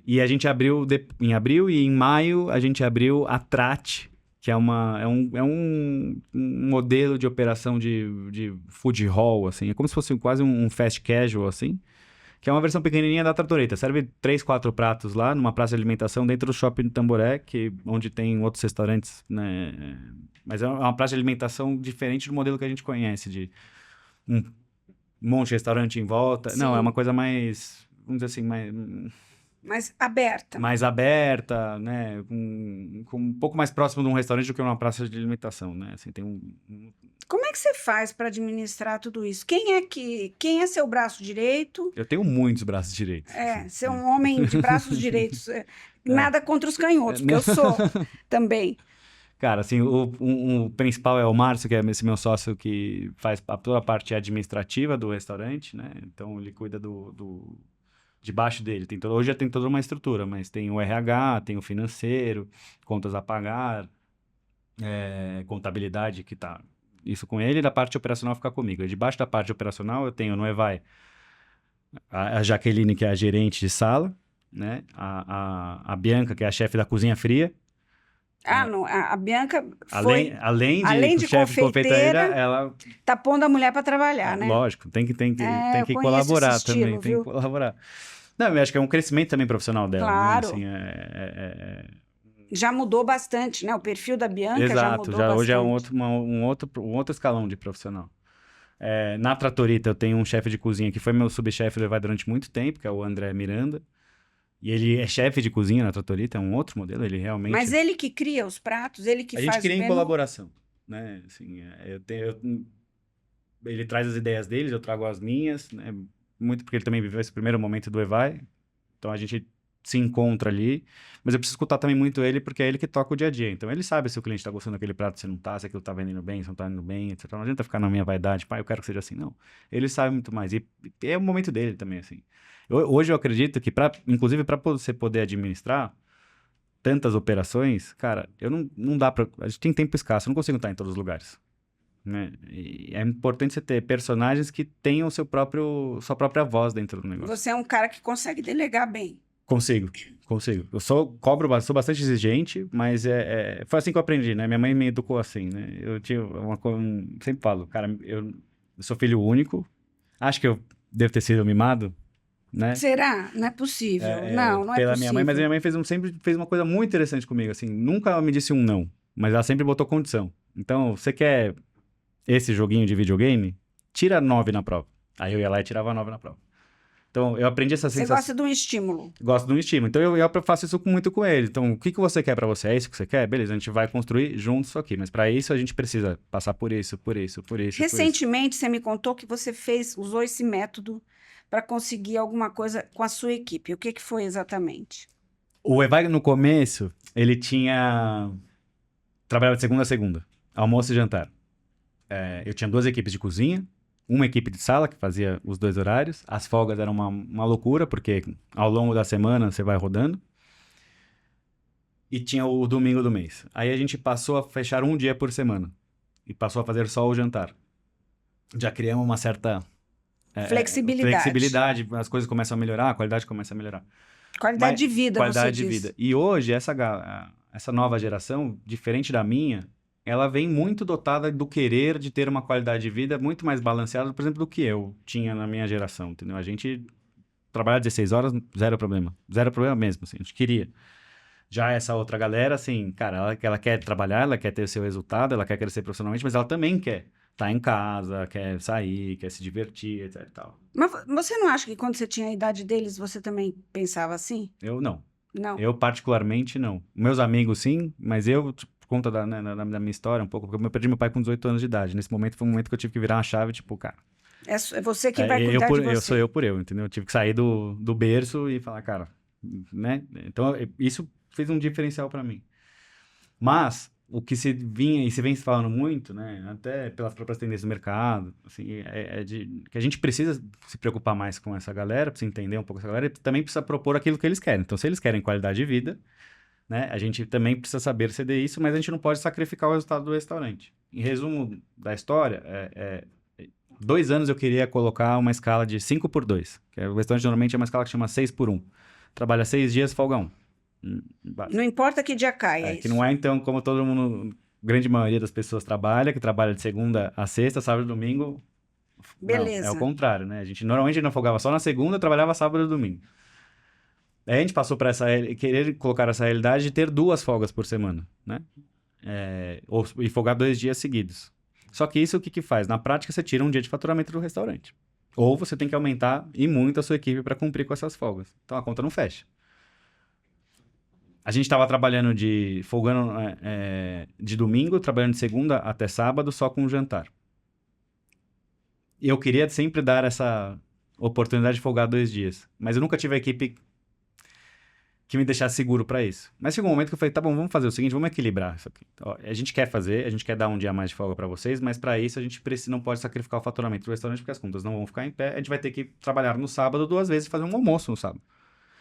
E a gente abriu em abril, e em maio a gente abriu a Trat, que é um modelo de operação de food hall, assim. É como se fosse quase um fast casual, assim. Que é uma versão pequenininha da Tratorita. Serve 3, 4 pratos lá, numa praça de alimentação dentro do shopping de Tamboré, onde tem outros restaurantes, né? Mas é uma praça de alimentação diferente do modelo que a gente conhece, de um monte de restaurante em volta. Sim. Não, é uma coisa mais, vamos dizer assim, mais aberta. Mais aberta, né? Com um pouco mais próximo de um restaurante do que uma praça de alimentação, né? Assim, Como é que você faz para administrar tudo isso? Quem é seu braço direito? Eu tenho muitos braços direitos. Você é um homem de braços direitos. Nada contra os canhotos, porque eu sou também. Cara, assim, o principal é o Márcio, que é esse meu sócio que faz toda a parte administrativa do restaurante, né? Então, ele cuida debaixo dele. Hoje já tem toda uma estrutura, mas tem o RH, tem o financeiro, contas a pagar, contabilidade, que tá isso com ele, e da parte operacional fica comigo. E debaixo da parte operacional eu tenho no Evai a Jaqueline, que é a gerente de sala, né? A Bianca, que é a chefe da cozinha fria. Não, a Bianca foi... Além de chefe de confeitaria, ela... tá pondo a mulher para trabalhar, né? Lógico, tem que colaborar também, tem que colaborar. Não, eu acho que é um crescimento também profissional dela. Claro. Né? Assim, já mudou bastante, né? O perfil da Bianca já mudou bastante. Hoje é um outro escalão de profissional. Na Tratorita, eu tenho um chefe de cozinha que foi meu subchefe do Evai durante muito tempo, que é o André Miranda. E ele é chefe de cozinha na Tratorita, é um outro modelo, ele realmente... Mas ele que cria os pratos, ele que faz... A gente cria em colaboração, né? Assim, ele traz as ideias dele, eu trago as minhas, né? Muito porque ele também viveu esse primeiro momento do Evai, então a gente se encontra ali, mas eu preciso escutar também muito ele, porque é ele que toca o dia a dia. Então ele sabe se o cliente está gostando daquele prato, se não tá, se aquilo tá vendendo bem, se não tá vendendo bem, etc. Não adianta ficar na minha vaidade, pai, eu quero que seja assim, não. Ele sabe muito mais, e é o momento dele também, assim. Hoje eu acredito que, inclusive, para você poder administrar tantas operações, cara, não dá pra... A gente tem tempo escasso, eu não consigo estar em todos os lugares. Né? E é importante você ter personagens que tenham sua própria voz dentro do negócio. Você é um cara que consegue delegar bem. Consigo. Eu sou bastante exigente, mas foi assim que eu aprendi, né? Minha mãe me educou assim, né? Eu tinha sempre falo, cara, eu sou filho único, acho que eu devo ter sido mimado, né? Não é possível. Não é possível. Pela minha mãe, mas minha mãe sempre fez uma coisa muito interessante comigo, assim, nunca ela me disse um não, mas ela sempre botou condição. Então, você quer esse joguinho de videogame? Tira 9 na prova. Aí eu ia lá e tirava 9 na prova. Então, eu aprendi essa sensação... Você gosta de um estímulo. Gosto de um estímulo. Então, eu faço isso muito com ele. Então, o que você quer pra você? É isso que você quer? Beleza, a gente vai construir juntos isso aqui. Mas para isso, a gente precisa passar por isso. Recentemente, você me contou que você usou esse método para conseguir alguma coisa com a sua equipe. O que foi exatamente? O Evai, no começo, ele trabalhava de segunda a segunda. Almoço e jantar. Eu tinha 2 equipes de cozinha uma equipe de sala que fazia os 2 horários. As folgas eram uma loucura, porque ao longo da semana você vai rodando. E tinha o domingo do mês. Aí a gente passou a fechar um dia por semana. E passou a fazer só o jantar. Já criamos uma certa flexibilidade. As coisas começam a melhorar, a qualidade começa a melhorar. Qualidade de vida, Qualidade você de diz. vida. E hoje, essa nova geração, diferente da minha, ela vem muito dotada do querer de ter uma qualidade de vida muito mais balanceada, por exemplo, do que eu tinha na minha geração, entendeu? A gente trabalha 16 horas, zero problema. Zero problema mesmo, assim, a gente queria. Já essa outra galera, assim, cara, ela quer trabalhar, ela quer ter o seu resultado, ela quer crescer profissionalmente, mas ela também quer estar em casa, quer sair, quer se divertir, etc e tal. Mas você não acha que quando você tinha a idade deles, você também pensava assim? Eu não. Não. Eu, particularmente, não. Meus amigos, sim, mas eu, tipo, por conta da minha história um pouco, porque eu perdi meu pai com 18 anos de idade. Nesse momento foi um momento que eu tive que virar uma chave, tipo, cara... É você que vai cuidar de você. Sou eu por eu, entendeu? Eu tive que sair do berço e falar, cara, né? Então, isso fez um diferencial pra mim. Mas, o que se vinha, e se vem se falando muito, né? Até pelas próprias tendências do mercado, assim, que a gente precisa se preocupar mais com essa galera, precisa entender um pouco essa galera, e também precisa propor aquilo que eles querem. Então, se eles querem qualidade de vida, né? A gente também precisa saber ceder isso, mas a gente não pode sacrificar o resultado do restaurante. Em resumo da história, 2 anos eu queria colocar uma escala de 5x2, que o restaurante normalmente é uma escala que chama 6x1. Trabalha 6 dias, folga 1. Não importa que dia caia, Que isso. não é, então, como todo mundo, grande maioria das pessoas trabalha, que trabalha de segunda a sexta, sábado e domingo. Beleza. Não, é o contrário, né? A gente normalmente não folgava só na segunda, trabalhava sábado e domingo. Aí a gente passou para querer colocar essa realidade de ter 2 folgas por semana, né? E folgar 2 dias seguidos. Só que isso o que faz? Na prática, você tira um dia de faturamento do restaurante. Ou você tem que aumentar e muito a sua equipe para cumprir com essas folgas. Então a conta não fecha. A gente estava trabalhando folgando de domingo, trabalhando de segunda até sábado, só com o jantar. E eu queria sempre dar essa oportunidade de folgar 2 dias. Mas eu nunca tive a equipe que me deixasse seguro para isso. Mas chegou um momento que eu falei, tá bom, vamos fazer o seguinte, vamos equilibrar isso aqui. Ó, a gente quer dar um dia a mais de folga para vocês, mas para isso a gente não pode sacrificar o faturamento do restaurante, porque as contas não vão ficar em pé. A gente vai ter que trabalhar no sábado 2 vezes e fazer um almoço no sábado.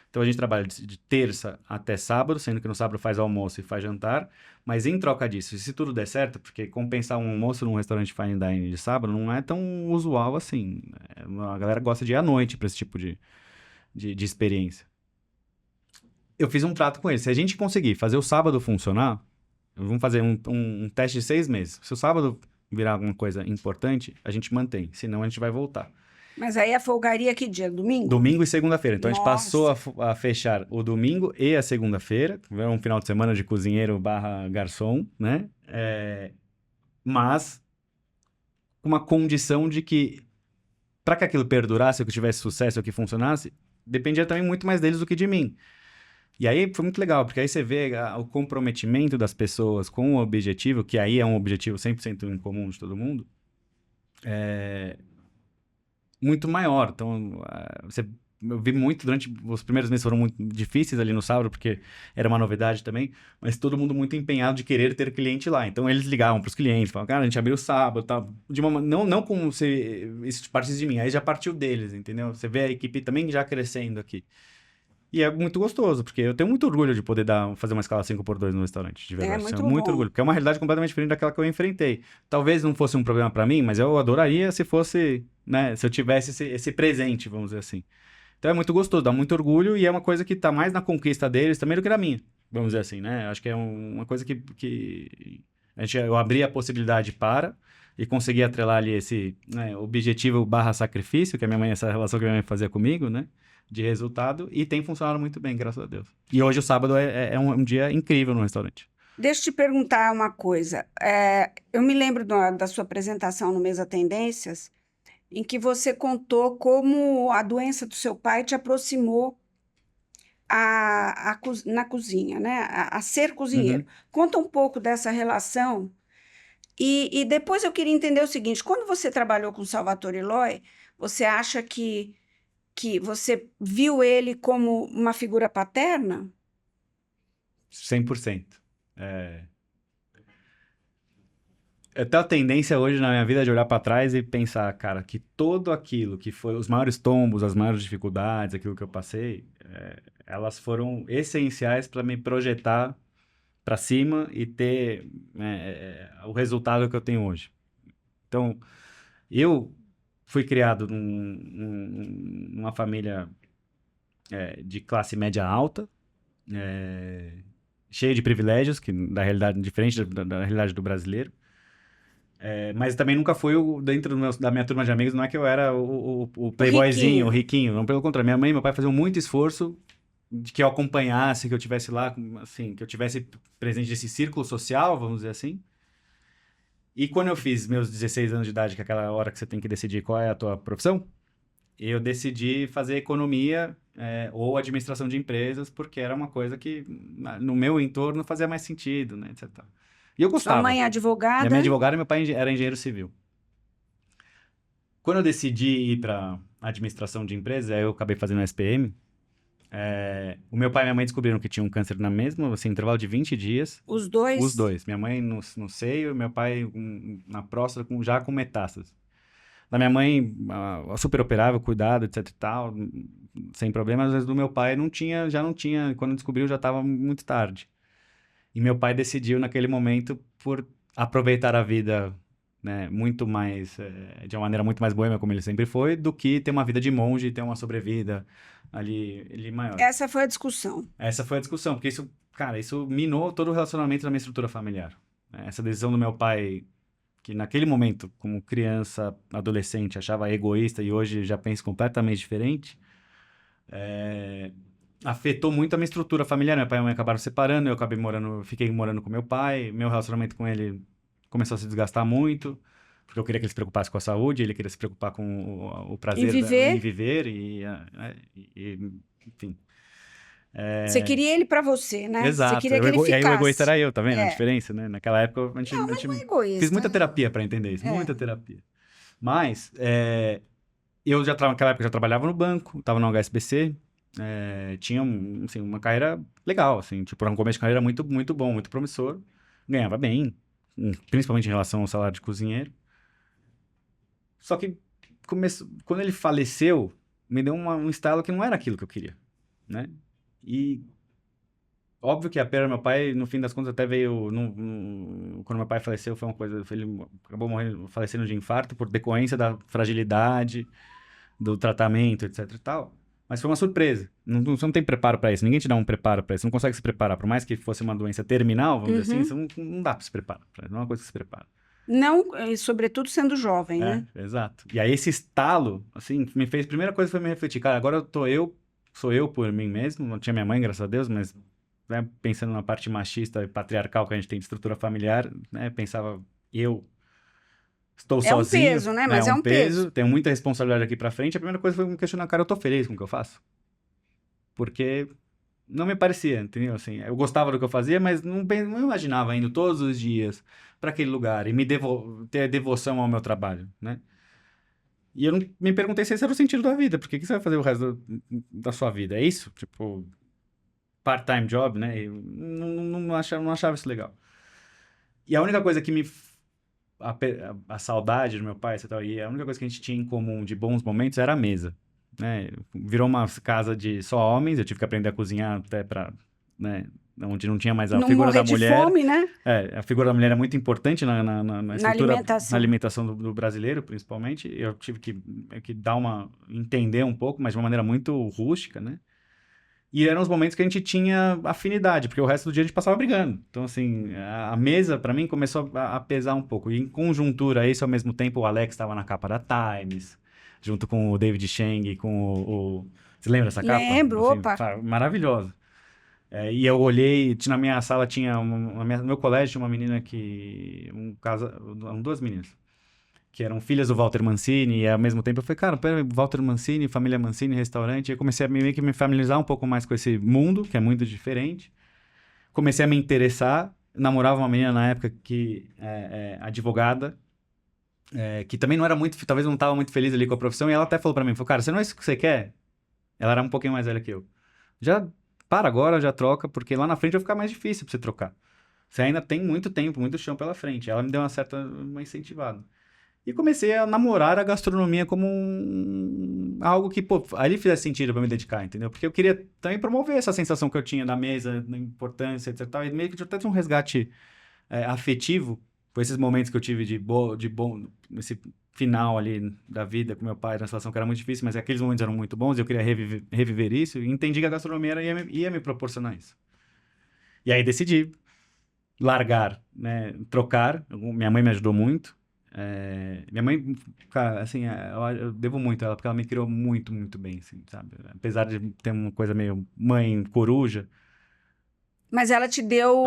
Então a gente trabalha de terça até sábado, sendo que no sábado faz almoço e faz jantar, mas em troca disso, se tudo der certo, porque compensar um almoço num restaurante fine dining de sábado não é tão usual assim. A galera gosta de ir à noite para esse tipo de experiência. Eu fiz um trato com eles. Se a gente conseguir fazer o sábado funcionar, vamos fazer um teste de 6 meses. Se o sábado virar alguma coisa importante, a gente mantém. Senão, a gente vai voltar. Mas aí a folgaria que dia? Domingo? Domingo e segunda-feira. Então, a gente Nossa. passou a fechar o domingo e a segunda-feira. Um final de semana de cozinheiro / garçom, né? Mas com uma condição de que, para que aquilo perdurasse, ou que tivesse sucesso, ou que funcionasse, dependia também muito mais deles do que de mim. E aí foi muito legal, porque aí você vê o comprometimento das pessoas com o objetivo, que aí é um objetivo 100% em comum de todo mundo, muito maior. Então, eu vi muito durante os primeiros meses foram muito difíceis ali no sábado, porque era uma novidade também, mas todo mundo muito empenhado de querer ter cliente lá. Então, eles ligavam para os clientes, falavam, cara, a gente abriu sábado, tá? Não como se isso partisse de mim, aí já partiu deles, entendeu? Você vê a equipe também já crescendo aqui. E é muito gostoso, porque eu tenho muito orgulho de poder fazer uma escala 5x2 no restaurante, de verdade. muito Muito bom. orgulho, porque é uma realidade completamente diferente daquela que eu enfrentei. Talvez não fosse um problema para mim, mas eu adoraria se fosse, né, se eu tivesse esse presente, vamos dizer assim. Então é muito gostoso, dá muito orgulho e é uma coisa que tá mais na conquista deles também do que na minha, vamos dizer assim, né? Acho que é uma coisa que eu abri a possibilidade e consegui atrelar ali esse, né, objetivo / sacrifício, que essa relação que a minha mãe fazia comigo, né? De resultado, e tem funcionado muito bem, graças a Deus. E hoje o sábado é um dia incrível no restaurante. Deixa eu te perguntar uma coisa. Eu me lembro da sua apresentação no Mesa Tendências, em que você contou como a doença do seu pai te aproximou na cozinha, né? A ser cozinheiro. Uhum. Conta um pouco dessa relação. E depois eu queria entender o seguinte: quando você trabalhou com Salvatore Eloy, você acha que você viu ele como uma figura paterna? 100%. Eu tenho a tendência hoje na minha vida de olhar pra trás e pensar, cara, que tudo aquilo que foi os maiores tombos, as maiores dificuldades, aquilo que eu passei, elas foram essenciais para me projetar pra cima e ter o resultado que eu tenho hoje. Então, eu fui criado numa família de classe média alta, cheia de privilégios, que da realidade diferente da realidade do brasileiro. Mas também nunca fui dentro da minha turma de amigos, não é que eu era o playboyzinho, o riquinho. Não, pelo contrário, minha mãe e meu pai faziam muito esforço de que eu acompanhasse, que eu tivesse lá, assim, que eu tivesse presente nesse círculo social, vamos dizer assim. E quando eu fiz meus 16 anos de idade, que é aquela hora que você tem que decidir qual é a tua profissão, eu decidi fazer economia ou administração de empresas, porque era uma coisa que no meu entorno fazia mais sentido, né, etc. E eu Sua gostava. mãe é Minha advogada? mãe é advogada e meu pai era engenheiro civil. Quando eu decidi ir para administração de empresas, aí eu acabei fazendo SPM. O meu pai e minha mãe descobriram que tinham um câncer na mesma, assim, intervalo de 20 dias. Os dois? Os dois. Minha mãe no seio e meu pai na próstata já com metástases. Da minha mãe, super operável, cuidado, etc e tal, sem problemas. Às vezes do meu pai já não tinha. Quando descobriu, já estava muito tarde. E meu pai decidiu naquele momento por aproveitar a vida, né, muito mais, de uma maneira muito mais boêmia, como ele sempre foi, do que ter uma vida de monge e ter uma sobrevida ali maior. Essa foi a discussão. Essa foi a discussão, porque isso, cara, isso minou todo o relacionamento da minha estrutura familiar. Essa decisão do meu pai, que naquele momento, como criança, adolescente, achava egoísta e hoje já pensa completamente diferente, afetou muito a minha estrutura familiar. Meu pai e minha mãe acabaram separando, fiquei morando com meu pai, meu relacionamento com ele começou a se desgastar muito, porque eu queria que ele se preocupasse com a saúde, ele queria se preocupar com o prazer em viver enfim. Você queria ele pra você, né? Exato. Você queria que ele E aí o egoísta ficasse. era eu, tá vendo a diferença, né? Naquela época Não é egoísta. fiz muita terapia para entender isso, muita terapia. Mas eu naquela época já trabalhava no banco, estava no HSBC, tinha assim, uma carreira legal, assim, tipo, um começo de carreira muito, muito bom, muito promissor, ganhava bem, principalmente em relação ao salário de cozinheiro. Só que quando ele faleceu, me deu um estalo que não era aquilo que eu queria, né? E óbvio que a perda do meu pai, no fim das contas, até veio. Quando meu pai faleceu, foi uma coisa. Ele acabou falecendo de infarto por decorrência da fragilidade, do tratamento, etc e tal. Mas foi uma surpresa. Você não tem preparo para isso. Ninguém te dá um preparo para isso. Você não consegue se preparar. Por mais que fosse uma doença terminal, vamos dizer assim, você não dá para se preparar. Não é uma coisa que se prepara. Não, e sobretudo sendo jovem, né? Exato. E aí esse estalo, assim, me fez. A primeira coisa foi me refletir. Cara, agora sou eu por mim mesmo. Não tinha minha mãe, graças a Deus, mas né, pensando na parte machista e patriarcal que a gente tem de estrutura familiar, né, pensava, eu estou sozinho. É um peso, né? Mas é um peso. Tenho muita responsabilidade aqui pra frente. A primeira coisa foi me questionar, cara, eu tô feliz com o que eu faço? Porque não me parecia, entendeu? Assim, eu gostava do que eu fazia, mas não imaginava indo todos os dias para aquele lugar e ter devoção ao meu trabalho, né? E eu não, me perguntei se esse era o sentido da vida. Porque o que você vai fazer o resto da sua vida? É isso? Tipo, part-time job, né? Eu não achava isso legal. E a única coisa que a saudade do meu pai, e a única coisa que a gente tinha em comum de bons momentos era a mesa, né? Virou uma casa de só homens, eu tive que aprender a cozinhar até para, né? Onde não tinha mais a figura da mulher. Não morrer de fome, né? A figura da mulher é muito importante na estrutura, alimentação. na alimentação do brasileiro, principalmente. Eu tive que entender um pouco, mas de uma maneira muito rústica, né? E eram os momentos que a gente tinha afinidade, porque o resto do dia a gente passava brigando. Então, assim, a mesa, pra mim, começou a pesar um pouco. E em conjuntura a isso, ao mesmo tempo, o Alex estava na capa da Times, junto com o David Chang, com Você lembra dessa capa? Lembro, assim, opa. Maravilhosa. E eu olhei, na minha sala tinha, no meu colégio tinha uma menina duas meninas, que eram filhas do Walter Mancini, e ao mesmo tempo eu falei, cara, pera, Walter Mancini, família Mancini, restaurante, e eu comecei a meio que me familiarizar um pouco mais com esse mundo, que é muito diferente. Comecei a me interessar, namorava uma menina na época que advogada, que também não era muito, talvez não estava muito feliz ali com a profissão, e ela até falou pra mim, falou, cara, você não é isso que você quer? Ela era um pouquinho mais velha que eu. Já para agora, já troca, porque lá na frente vai ficar mais difícil pra você trocar. Você ainda tem muito tempo, muito chão pela frente. Ela me deu uma incentivada. E comecei a namorar a gastronomia como algo que, pô, ali fizesse sentido pra me dedicar, entendeu? Porque eu queria também promover essa sensação que eu tinha da mesa, da importância, etc. E meio que até um resgate afetivo, por esses momentos que eu tive de bom, esse final ali da vida com meu pai, na situação que era muito difícil, mas aqueles momentos eram muito bons, eu queria reviver isso, e entendi que a gastronomia ia me proporcionar isso. E aí decidi largar, né, trocar. Minha mãe me ajudou muito. Minha mãe, cara, assim, eu devo muito a ela, porque ela me criou muito, muito bem, assim, sabe? Apesar de ter uma coisa meio mãe coruja, Mas ela te a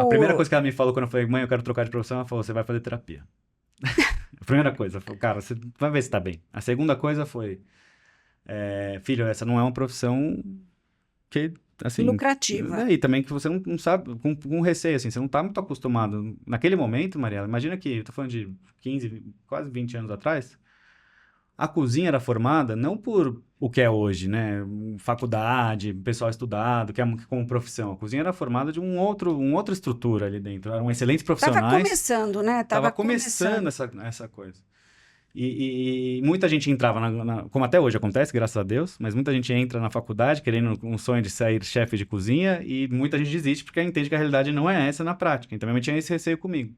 primeira deu... coisa que ela me falou quando eu falei, mãe, eu quero trocar de profissão, ela falou, você vai fazer terapia. A primeira coisa, falou, cara, você vai ver se tá bem. A segunda coisa foi, filho, essa não é uma profissão que, assim, lucrativa. e também que você não sabe, com receio, assim, você não tá muito acostumado. Naquele momento, Mariela, imagina que, eu tô falando de 15, quase 20 anos atrás, a cozinha era formada não por o que é hoje, né? Faculdade, pessoal estudado, que é como profissão. A cozinha era formada de uma outra estrutura ali dentro. Eram excelentes Tava profissionais. começando, né? Tava começando essa coisa. E muita gente entrava, como até hoje acontece, graças a Deus, mas muita gente entra na faculdade querendo um sonho de sair chefe de cozinha e muita gente desiste porque entende que a realidade não é essa na prática. Então, minha mãe tinha esse receio comigo.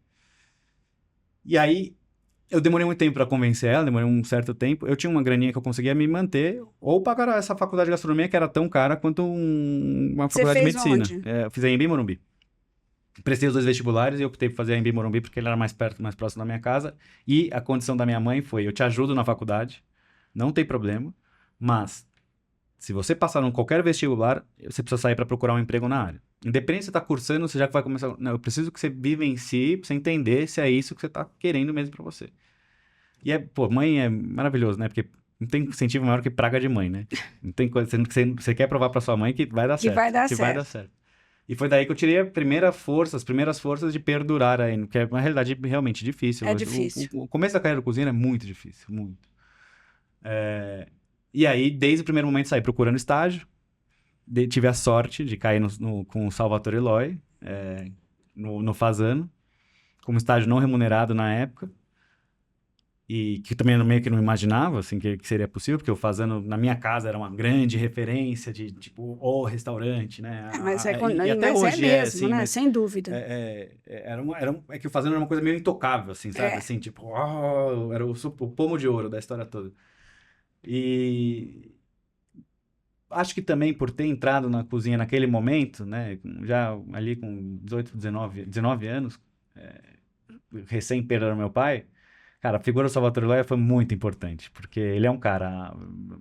E aí, eu demorei muito tempo para convencer ela, demorei um certo tempo. Eu tinha uma graninha que eu conseguia me manter ou pagar essa faculdade de gastronomia que era tão cara quanto uma Você faculdade de fez medicina. onde? Eu fiz a Embi Morumbi. Prestei os 2 vestibulares e eu optei por fazer a Embi Morumbi porque ele era mais perto, mais próximo da minha casa. E a condição da minha mãe foi, eu te ajudo na faculdade, não tem problema, mas se você passar em qualquer vestibular, você precisa sair para procurar um emprego na área. Independente se você está cursando, você já vai começar... Não, eu preciso que você vivencie pra você entender se é isso que você está querendo mesmo para você. E pô, mãe é maravilhoso, né? Porque não tem incentivo maior que praga de mãe, né? Não tem coisa... Você quer provar para sua mãe que vai dar Que certo. vai dar Que vai dar certo. certo. E foi daí que eu tirei as primeiras forças de perdurar ainda, que é uma realidade realmente difícil. É difícil. O começo da carreira do cozinheiro é muito difícil, muito. E aí, desde o primeiro momento, saí procurando estágio. Tive a sorte de cair com o Salvatore Eloy, no Fazano, como estágio não remunerado na época. E que também meio que não imaginava, assim, que seria possível, porque o Fazano, na minha casa, era uma grande referência de, tipo, o restaurante, né? Mas E até mas hoje mesmo, assim, né? mas Sem dúvida. é que o Fazano era uma coisa meio intocável, assim, sabe? É. Assim, tipo, era o pomo de ouro da história toda. E acho que também por ter entrado na cozinha naquele momento, né? Já ali com 18, 19 anos, recém perderam meu pai. Cara, a figura do Salvatore Loya foi muito importante, porque ele é um cara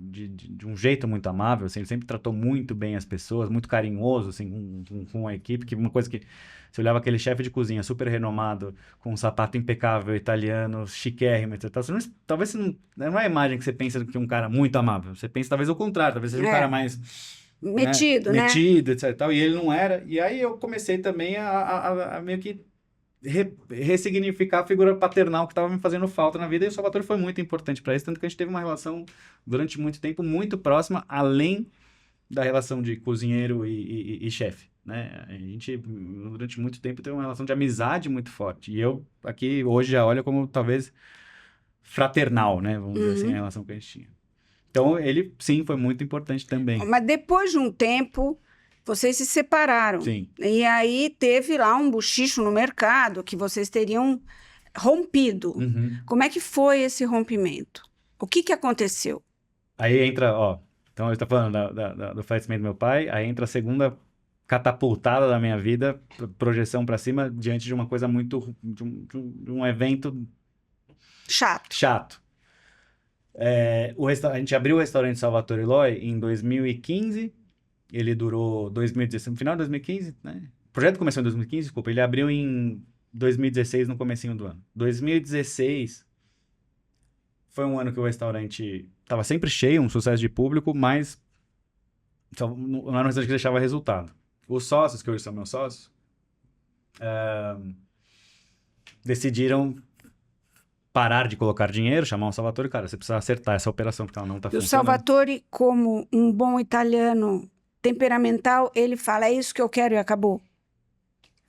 de um jeito muito amável, assim, ele sempre tratou muito bem as pessoas, muito carinhoso, assim, com a equipe, que uma coisa que você olhava aquele chefe de cozinha super renomado, com um sapato impecável, italiano, chiquérrimo, etc. Talvez não é a imagem que você pensa que um cara muito amável, você pensa talvez o contrário, talvez seja um cara mais... Metido, né? Metido, etc. E ele não era, e aí eu comecei também a meio que ressignificar a figura paternal que estava me fazendo falta na vida, e o Salvatore foi muito importante para isso, tanto que a gente teve uma relação durante muito tempo muito próxima, além da relação de cozinheiro e chefe, né? A gente durante muito tempo teve uma relação de amizade muito forte, e eu aqui hoje já olho como talvez fraternal, né? Vamos dizer assim, a relação que a gente tinha. Então ele sim foi muito importante também. Mas depois de um tempo, vocês se separaram. Sim. E aí teve lá um bochicho no mercado que vocês teriam rompido. Uhum. Como é que foi esse rompimento? O que aconteceu? Aí entra, ó, então eu estou falando do falecimento do meu pai, aí entra a segunda catapultada da minha vida, projeção para cima, diante de uma coisa muito, de um evento Chato. chato. A gente abriu o restaurante Salvatore Eloy em 2015, ele durou 2016, no final de 2015, né? O projeto começou em 2015, desculpa, ele abriu em 2016, no comecinho do ano. 2016 foi um ano que o restaurante estava sempre cheio, um sucesso de público, mas não era um restaurante que deixava resultado. Os sócios, que hoje são meus sócios, decidiram parar de colocar dinheiro, chamar um Salvatore, cara, você precisa acertar essa operação, porque ela não está E o funcionando. Salvatore, como um bom italiano temperamental, ele fala, é isso que eu quero e acabou.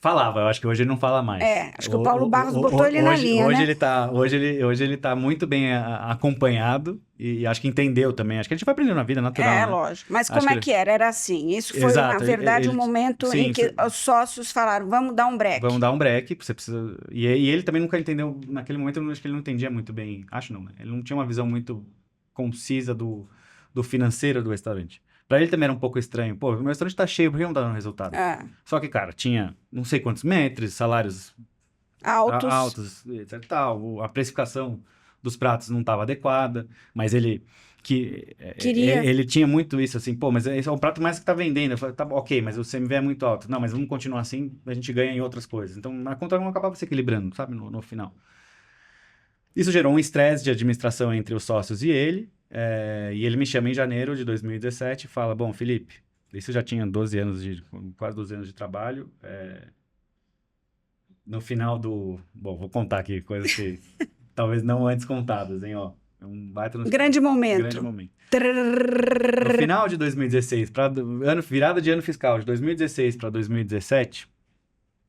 Falava, eu acho que hoje ele não fala mais. Acho que o Paulo Barros botou ele na linha, hoje né? hoje ele tá muito bem acompanhado e acho que entendeu também. Acho que a gente vai aprendendo na vida, natural, né? Lógico. Mas Acho como é que que era? Era assim. Isso foi, na exato, verdade, um momento sim, em que os sócios falaram, vamos dar um break. vamos dar um break, você precisa... E ele também nunca entendeu, naquele momento, eu acho que ele não entendia muito bem, acho não, né? Ele não tinha uma visão muito concisa do financeiro do restaurante. Pra ele também era um pouco estranho. Pô, o meu restaurante tá cheio, por que não tá dando resultado? Ah, Só que, cara, tinha não sei quantos metros, salários altos. altos, etc, tal. A precificação dos pratos não estava adequada, mas Queria. ele tinha muito isso, assim, pô, mas esse é o prato mais que tá vendendo. Eu falei, tá, ok, mas o CMV é muito alto. Não, mas vamos continuar assim, a gente ganha em outras coisas. Então, a conta não acabava se equilibrando, sabe, no final. Isso gerou um estresse de administração entre os sócios e ele, e ele me chama em janeiro de 2017 e fala, bom, Felipe, isso já tinha 12 anos quase 12 anos de trabalho, no final do... Bom, vou contar aqui coisas que talvez não antes contadas, hein, ó. É um baita Grande momento. grande momento. No final de 2016, virada de ano fiscal de 2016 para 2017,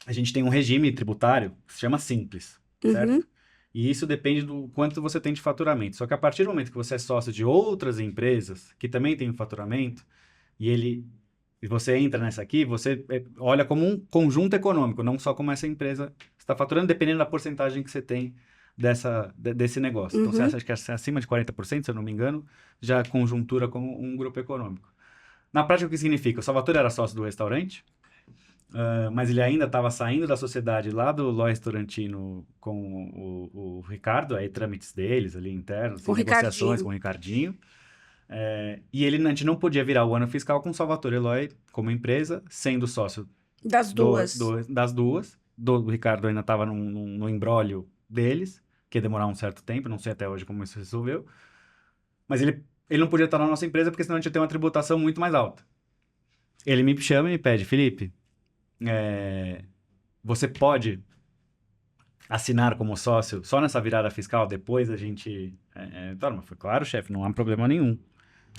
a gente tem um regime tributário que se chama Simples, certo? Uhum. E isso depende do quanto você tem de faturamento. Só que a partir do momento que você é sócio de outras empresas que também têm um faturamento, e você entra nessa aqui, você olha como um conjunto econômico, não só como essa empresa está faturando, dependendo da porcentagem que você tem desse negócio. Então, você acha que é acima de 40%, se eu não me engano, já conjuntura como um grupo econômico. Na prática, o que significa? O Salvatore era sócio do restaurante, mas ele ainda estava saindo da sociedade lá do Ló Restaurantino com o Ricardo, aí trâmites deles ali internos, Com o negociações Ricardinho. com o Ricardinho. E a gente não podia virar o ano fiscal com o Salvatore Eloy como empresa, sendo sócio Das duas. das duas. Do Ricardo ainda estava no imbróglio deles, que ia demorar um certo tempo, não sei até hoje como isso se resolveu. Mas ele não podia estar na nossa empresa, porque senão a gente ia ter uma tributação muito mais alta. Ele me chama e me pede, Felipe, você pode assinar como sócio só nessa virada fiscal, depois a gente... mas foi claro, chefe, não há problema nenhum.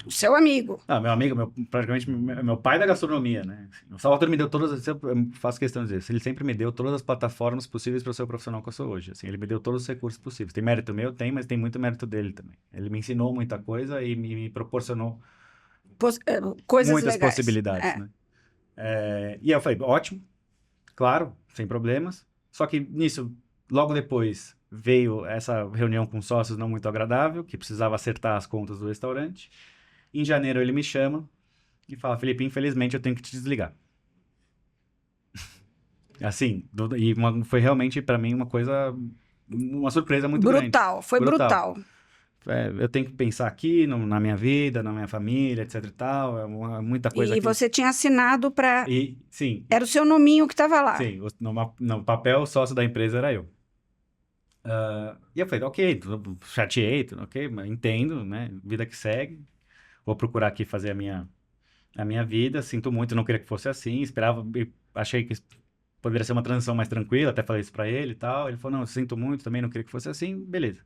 O seu amigo. Ah, meu amigo, praticamente meu pai da gastronomia, né? Assim, o Salvador me deu eu faço questão de dizer, ele sempre me deu todas as plataformas possíveis para eu ser o profissional que eu sou hoje. Assim, ele me deu todos os recursos possíveis. Tem mérito meu? Tem, mas tem muito mérito dele também. Ele me ensinou muita coisa e me proporcionou Coisas muitas legais. possibilidades, né? E aí eu falei, ótimo, claro, sem problemas. Só que nisso, logo depois, veio essa reunião com sócios não muito agradável, que precisava acertar as contas do restaurante. Em janeiro ele me chama e fala, Felipe, infelizmente eu tenho que te desligar. Assim, foi realmente para mim uma surpresa muito grande. Brutal, foi brutal. Eu tenho que pensar aqui na minha vida, na minha família, etc e tal, muita coisa E aqui. você tinha assinado para... Sim. Era o seu nominho que estava lá. Sim, no papel, o sócio da empresa era eu. E eu falei, ok, chateei, ok, entendo, né, vida que segue. Vou procurar aqui fazer a minha vida, sinto muito, não queria que fosse assim, achei que poderia ser uma transição mais tranquila, até falei isso pra ele e tal. Ele falou, não, sinto muito, também não queria que fosse assim, beleza.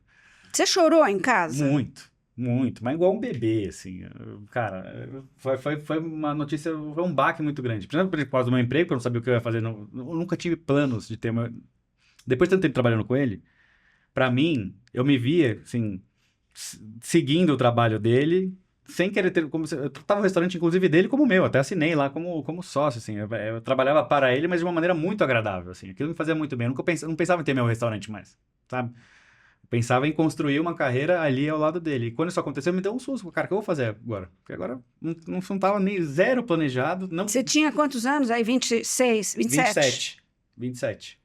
Você chorou em casa? Muito, mas igual um bebê, assim. Cara, foi uma notícia, foi um baque muito grande. Primeiro por causa do meu emprego, porque eu não sabia o que eu ia fazer, eu nunca tive planos de ter Depois de tanto tempo trabalhando com ele, pra mim, eu me via, assim, seguindo o trabalho dele, sem querer ter... eu tava no restaurante, inclusive, dele como meu. Até assinei lá como sócio, assim. Eu trabalhava para ele, mas de uma maneira muito agradável, assim. Aquilo me fazia muito bem. Eu não pensava em ter meu restaurante mais, sabe? Eu pensava em construir uma carreira ali ao lado dele. E quando isso aconteceu, me deu um susto. Cara, o que eu vou fazer agora? Porque agora não tava nem zero planejado. Não... Você tinha quantos anos aí? 26, 27? 27.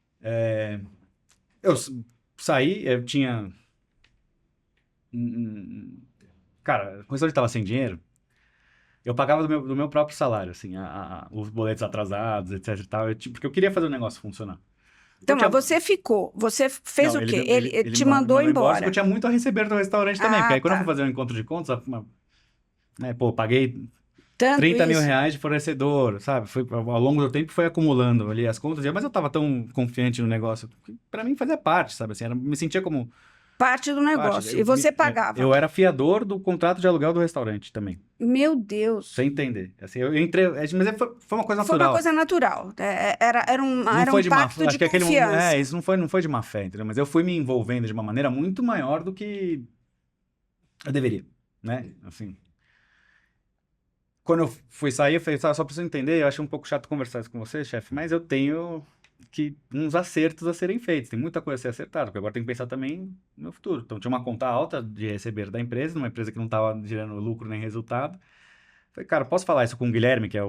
Eu saí, eu tinha... Cara, quando eu tava sem dinheiro, eu pagava do meu próprio salário, assim, os boletos atrasados, etc e tal, porque eu queria fazer o negócio funcionar. Então, mas você ficou, você fez Não, o quê? Ele te me mandou só embora. que eu tinha muito a receber do restaurante também, Ah, porque aí quando eu tá. fui fazer o encontro de contas, né, pô, paguei Tanto 30 mil isso. reais de fornecedor, sabe? Ao longo do tempo foi acumulando ali as contas, mas eu tava tão confiante no negócio, que pra mim fazia parte, sabe? Assim, me sentia como Parte do negócio. Eu- E você eu- pagava. Eu era fiador do contrato de aluguel do restaurante também. Meu Deus. Sem entender. Assim, eu entrei. Mas foi uma coisa Foi natural. uma coisa natural. Era um Não foi de má pacto fé. Acho de que aquele confiança. isso não foi de má fé, entendeu? Mas eu fui me envolvendo de uma maneira muito maior do que eu deveria, né? Assim. Quando eu fui sair, eu falei, só preciso entender, eu acho um pouco chato conversar isso com você, chefe, mas eu tenho uns acertos a serem feitos, tem muita coisa a ser acertada, porque agora tem que pensar também no meu futuro. Então tinha uma conta alta de receber da empresa, numa empresa que não estava gerando lucro nem resultado. Falei, cara, posso falar isso com o Guilherme, que é era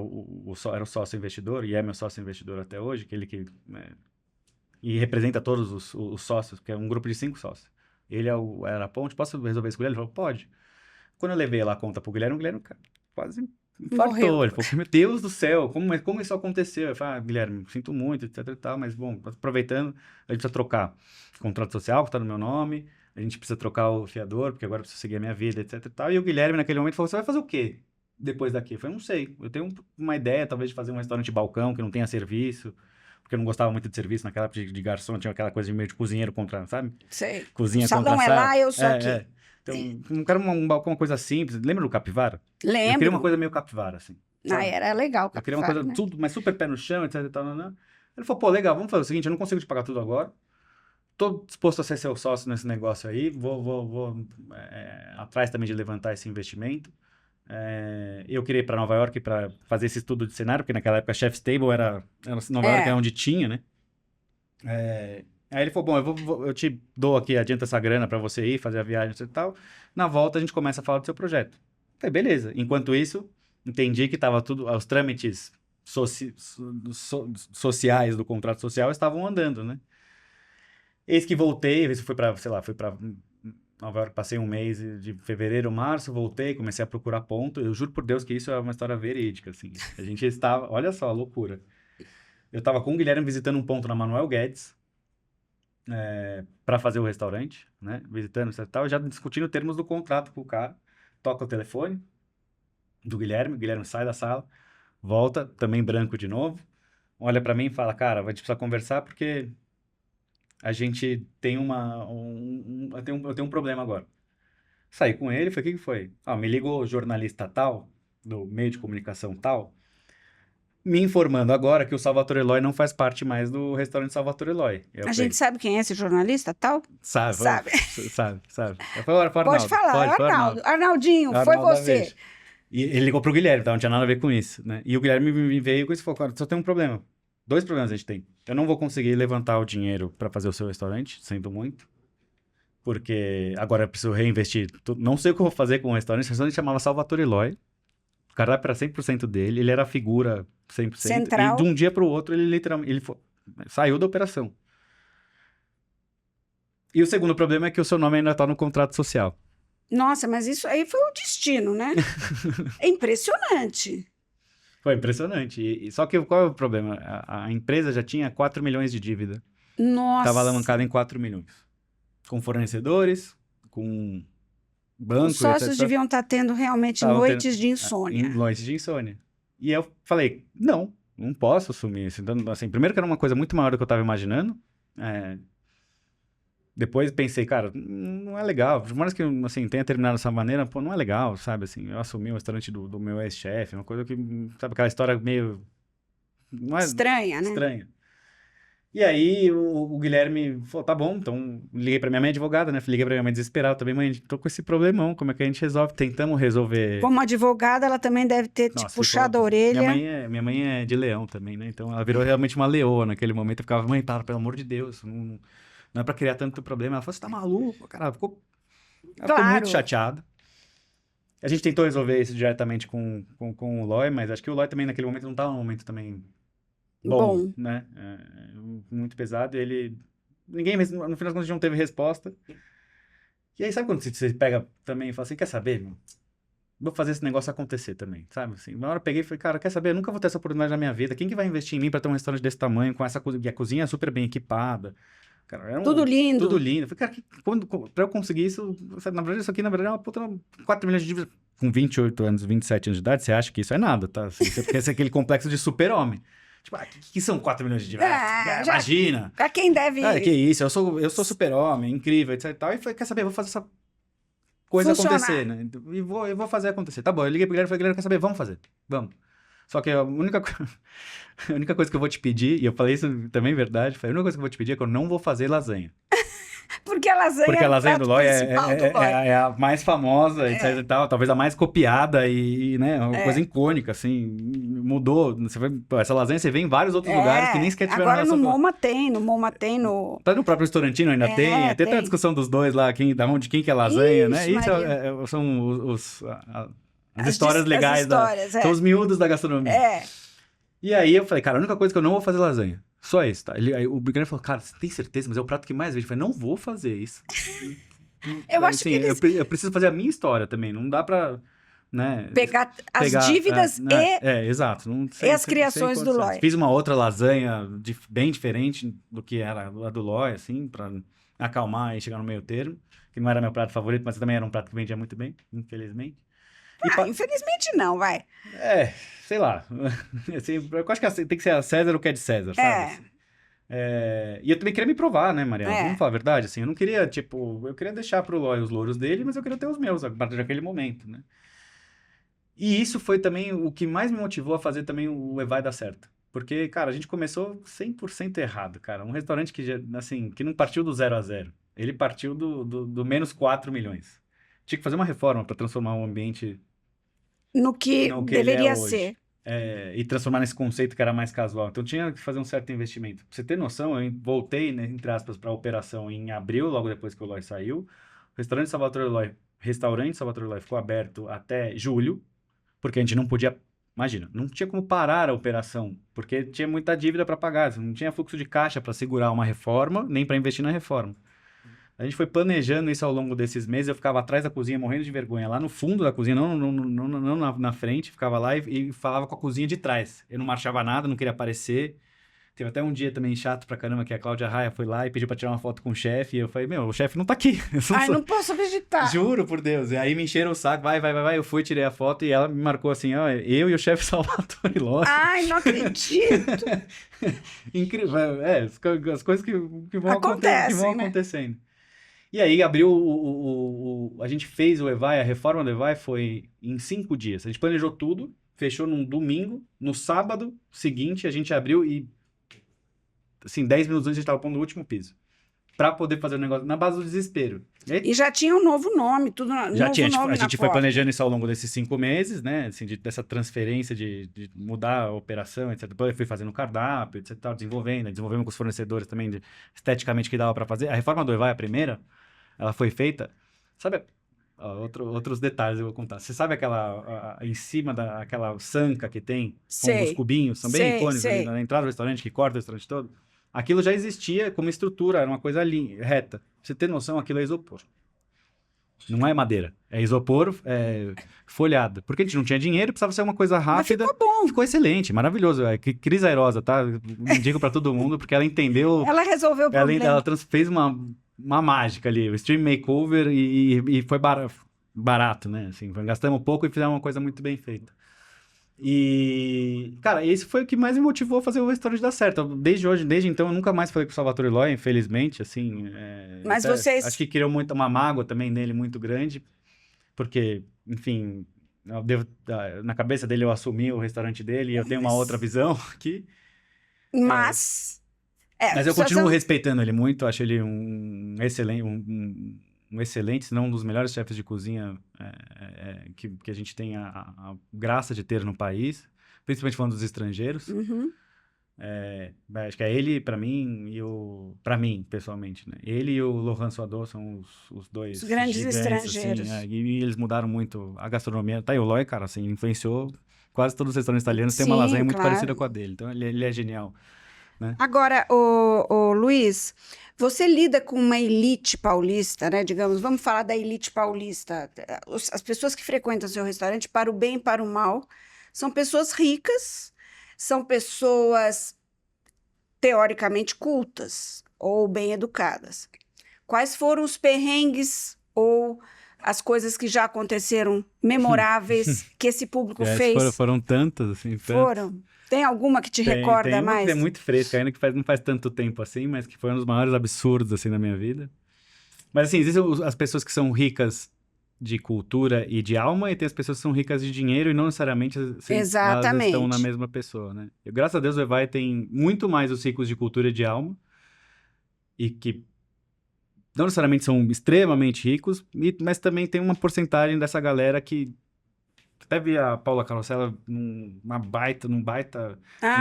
o sócio investidor, e é meu sócio investidor até hoje, que ele né, e representa todos os sócios, porque é um grupo de 5 sócios. Ele era a ponte, posso resolver isso com ele? Ele falou, pode. Quando eu levei lá a conta pro Guilherme, o Guilherme cara, quase infartou. Morreu. Ele falou, meu Deus do céu, como isso aconteceu? Eu falei, Guilherme, sinto muito, etc e tal, mas bom, aproveitando, a gente precisa trocar o contrato social, que está no meu nome, a gente precisa trocar o fiador, porque agora eu preciso seguir a minha vida, etc e tal. E o Guilherme, naquele momento, falou, você vai fazer o quê depois daqui? Eu falei, não sei, eu tenho uma ideia, talvez, de fazer um restaurante balcão, que não tenha serviço, porque eu não gostava muito de serviço naquela época de garçom, tinha aquela coisa de meio de cozinheiro contra, sabe? Sei. Cozinha O salão contra é sala. lá, eu sou aqui. Então, não quero um balcão, uma coisa simples. Lembra do Capivara? Eu queria Lembro. uma coisa meio Capivara, assim. Sabe? Era legal. Eu queria uma Capivara, coisa né? tudo, mas super pé no chão, etc e tal, não. Ele falou, pô, legal, vamos fazer o seguinte, eu não consigo te pagar tudo agora. Tô disposto a ser seu sócio nesse negócio aí. Vou atrás também de levantar esse investimento. Eu queria ir para Nova York para fazer esse estudo de cenário, porque naquela época Chef's Table era Nova York é onde tinha, né? Aí ele falou, bom, eu te dou aqui, adianta essa grana para você ir, fazer a viagem e tal. Na volta a gente começa a falar do seu projeto. Falei, beleza. Enquanto isso, entendi que tava tudo, os trâmites sociais do contrato social estavam andando, né? Eis que voltei, fui para Nova York, passei um mês de fevereiro, março, voltei, comecei a procurar ponto. Eu juro por Deus que isso é uma história verídica, assim. A gente estava, olha só, loucura. Eu estava com o Guilherme visitando um ponto na Manuel Guedes, para fazer o restaurante, né? Visitando e tal, já discutindo termos do contrato com o cara. Toca o telefone do Guilherme, o Guilherme sai da sala, volta, também branco de novo, olha para mim e fala, cara, a gente precisa conversar porque a gente tem eu tenho um problema agora. Saí com ele, falei, o que foi? Me ligou o jornalista tal, do meio de comunicação tal, me informando agora que o Salvatore Eloy não faz parte mais do restaurante Salvatore Eloy. A gente sabe quem é esse jornalista, tal? Sabe. Sabe. Eu falei, Pode falar, é o Arnaldo. Arnaldinho, foi Arnaldo você. Aveiro. E ele ligou pro Guilherme, então não tinha nada a ver com isso, né? E o Guilherme me veio com isso e falou, cara, só tem um problema. 2 problemas a gente tem. Eu não vou conseguir levantar o dinheiro para fazer o seu restaurante, sinto muito. Porque agora eu preciso reinvestir. Não sei o que eu vou fazer com o restaurante. O restaurante chamava Salvatore Eloy. O cardápio era 100% dele. Ele era a figura 100%. Central. E de um dia para o outro, ele literalmente saiu da operação. E o segundo problema é que o seu nome ainda está no contrato social. Nossa, mas isso aí foi o destino, né? É impressionante. Foi impressionante. Só que qual é o problema? A empresa já tinha 4 milhões de dívida. Nossa. Estava alavancada em 4 milhões. Com fornecedores, com banco, Os sócios etc. deviam estar tendo realmente noites de insônia. Noites de insônia. E eu falei, não posso assumir isso. Então, assim, primeiro que era uma coisa muito maior do que eu estava imaginando. Depois pensei, cara, não é legal. Por mais que assim, tenha terminado dessa maneira, pô, não é legal, sabe? Assim, eu assumi o restaurante do meu ex-chefe, uma coisa que, sabe, aquela história meio... Não é estranha, né? Estranha. E aí o Guilherme falou, tá bom, então liguei pra minha mãe advogada, né? Liguei pra minha mãe desesperada também, mãe, tô com esse problemão, como é que a gente resolve? Tentamos resolver... Como advogada, ela também deve ter te puxado a orelha. Minha mãe é de leão também, né? Então ela virou realmente uma leoa naquele momento. Eu ficava, mãe, para, pelo amor de Deus, não é pra criar tanto problema. Ela falou, você tá maluco? Cara, ela ficou muito chateada. A gente tentou resolver isso diretamente com o Loy, mas acho que o Loy também naquele momento não tava num momento também bom. Né? Muito pesado. E ninguém, no final das contas, a gente não teve resposta. E aí, sabe quando você pega também e fala assim, quer saber, meu? Vou fazer esse negócio acontecer também, sabe? Assim, uma hora eu peguei e falei, cara, quer saber? Eu nunca vou ter essa oportunidade na minha vida. Quem que vai investir em mim pra ter um restaurante desse tamanho, com essa cozinha? E a cozinha é super bem equipada. Cara, tudo lindo. Tudo lindo. Eu falei, cara, pra eu conseguir isso, na verdade, isso aqui, na verdade, é uma puta 4 milhões de dívidas. Com 28 anos, 27 anos de idade, você acha que isso é nada, tá? Assim, você pensa aquele complexo de super-homem. Tipo, que são 4 milhões de divérticos? Imagina! Pra quem deve... Que isso, eu sou super-homem, incrível, etc e tal. E falei, quer saber, eu vou fazer essa coisa acontecer, né? E eu vou fazer acontecer. Tá bom, eu liguei pro Guilherme e falei, Guilherme, quer saber? Vamos fazer, vamos. Só que a única coisa que eu vou te pedir, e eu falei isso também verdade, a única coisa que eu vou te pedir é que eu não vou fazer lasanha. Porque a lasanha do Loi é a mais famosa, etc e tal, talvez a mais copiada e né, uma coisa icônica, assim, mudou. Essa lasanha você vê em vários outros lugares que nem sequer tiveram agora relação no MoMA tem, Tá no próprio restaurantino ainda tem até a discussão dos dois lá, quem que é lasanha, né? Isso são as histórias legais, são os miúdos da gastronomia. E aí eu falei, cara, a única coisa que eu não vou fazer é lasanha. Só isso, tá? Aí o Guilherme falou, cara, você tem certeza? Mas é o prato que mais vejo. Eu falei, não vou fazer isso. Eu acho que eu preciso fazer a minha história também. Não dá pra, né, pegar as dívidas exato. E as criações do Loi. Fiz uma outra lasanha bem diferente do que era a do Loi, assim, pra acalmar e chegar no meio termo. Que não era meu prato favorito, mas também era um prato que vendia muito bem, infelizmente. Infelizmente não, vai. Sei lá. Assim, eu acho que tem que ser a César o que é de César, sabe? E eu também queria me provar, né, Mariana? Vamos falar a verdade, assim, eu não queria, eu queria deixar pro Loi os louros dele, mas eu queria ter os meus a partir daquele momento, né? E isso foi também o que mais me motivou a fazer também o Vai Dar Certo. Porque, cara, a gente começou 100% errado, cara. Um restaurante que, assim, que não partiu do 0 a 0. Ele partiu do menos 4 milhões. Tinha que fazer uma reforma para transformar o ambiente no que deveria ser. E transformar nesse conceito que era mais casual. Então tinha que fazer um certo investimento. Pra você ter noção, eu voltei, né, entre aspas, para a operação em abril, logo depois que o Loi saiu. O restaurante Salvatore Loi ficou aberto até julho, porque a gente não podia, imagina, não tinha como parar a operação, porque tinha muita dívida para pagar, não tinha fluxo de caixa para segurar uma reforma, nem para investir na reforma. A gente foi planejando isso ao longo desses meses. Eu ficava atrás da cozinha, morrendo de vergonha, lá no fundo da cozinha, não na frente. Ficava lá e falava com a cozinha de trás. Eu não marchava nada, não queria aparecer. Teve até um dia também chato pra caramba, que a Cláudia Raia foi lá e pediu pra tirar uma foto com o chefe. E eu falei, o chefe não tá aqui. Não posso acreditar. Juro por Deus. E aí me encheram o saco, vai. Eu fui, tirei a foto e ela me marcou assim, ó, eu e o chefe Salvatore Loi. Ai, não acredito. Incrível. As coisas que vão acontecendo. E aí abriu a gente fez o EVAI, a reforma do EVAI foi em 5 dias. A gente planejou tudo, fechou num domingo, no sábado seguinte a gente abriu e, assim, 10 minutos antes a gente estava pondo o último piso. Pra poder fazer o negócio na base do desespero. E já tinha um novo nome, tudo já tinha. A gente foi planejando isso ao longo desses 5 meses, né? Assim, dessa transferência de mudar a operação, etc. Depois eu fui fazendo cardápio, etc. Desenvolvendo com os fornecedores também, esteticamente, que dava para fazer. A reforma do EVAI, a primeira, ela foi feita, sabe, outros detalhes eu vou contar. Você sabe em cima daquela sanca que tem, com os cubinhos, são bem icônicos ali na entrada do restaurante, que corta o restaurante todo? Aquilo já existia como estrutura, era uma coisa reta. Pra você ter noção, aquilo é isopor. Não é madeira, é isopor folhado. Porque a gente não tinha dinheiro, precisava ser uma coisa rápida. Mas ficou bom. Ficou excelente, maravilhoso. Cris Airosa, tá? Indico pra todo mundo, porque ela entendeu... Ela resolveu o problema. Ela fez uma mágica ali, o Stream Makeover, e foi barato, né? Assim, gastamos pouco e fizemos uma coisa muito bem feita. E, cara, esse foi o que mais me motivou a fazer o restaurante dar certo. Desde então, eu nunca mais falei com o Salvatore Loi, infelizmente, assim. Mas vocês... Acho que criou uma mágoa também nele muito grande, porque, enfim, na cabeça dele eu assumi o restaurante dele e eu tenho uma outra visão aqui. Mas eu continuo respeitando ele muito, acho ele um excelente, um excelente, se não um dos melhores chefes de cozinha que a gente tem a graça de ter no país, principalmente falando dos estrangeiros. Uhum. Acho que é ele, para mim, para mim, pessoalmente, né? Ele e o Laurent Soadot são os dois grandes estrangeiros. Assim, e eles mudaram muito a gastronomia. Tá, e o Loi, cara, assim, influenciou quase todos os restaurantes italianos. Tem uma lasanha muito parecida com a dele. Então, ele é genial. Né? Agora, o Luiz, você lida com uma elite paulista, né? Digamos, vamos falar da elite paulista. As pessoas que frequentam o seu restaurante, para o bem e para o mal, são pessoas ricas, são pessoas teoricamente cultas ou bem educadas. Quais foram os perrengues ou as coisas que já aconteceram memoráveis que esse público fez? Foram tantas, assim. Tantas. Foram. Tem alguma que te recorda tem mais? Tem uma que é muito fresca, ainda que não faz tanto tempo assim, mas que foi um dos maiores absurdos, assim, da minha vida. Mas, assim, existem as pessoas que são ricas de cultura e de alma, e tem as pessoas que são ricas de dinheiro e não necessariamente assim, elas estão na mesma pessoa, né? E, graças a Deus, o Evai tem muito mais os ricos de cultura e de alma, e que não necessariamente são extremamente ricos, mas também tem uma porcentagem dessa galera que... Até vi a Paula Carosella num baita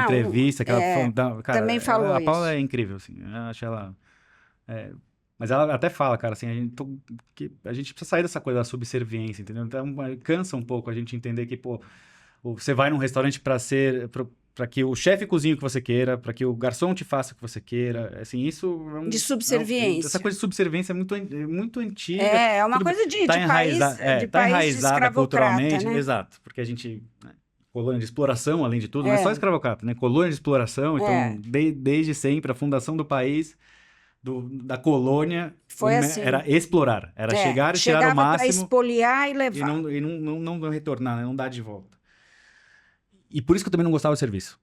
entrevista. Que ela cara, também falou a Paula isso. é incrível, assim. Eu acho ela... mas ela até fala, cara, assim, que a gente precisa sair dessa coisa da subserviência, entendeu? Então, cansa um pouco a gente entender que, pô, você vai num restaurante para que o chefe cozinhe o que você queira, para que o garçom te faça o que você queira. Assim, isso de subserviência. Essa coisa de subserviência é muito antiga. É uma coisa de país enraizada culturalmente, né? Exato, porque a gente... colônia de exploração, além de tudo, não é só escravocrata, né? Colônia de exploração, então, desde sempre, a fundação do país... da colônia foi assim. Era explorar, era chegar e tirar o máximo, para espoliar e levar e não retornar, né? Não dar de volta. E por isso que eu também não gostava do serviço.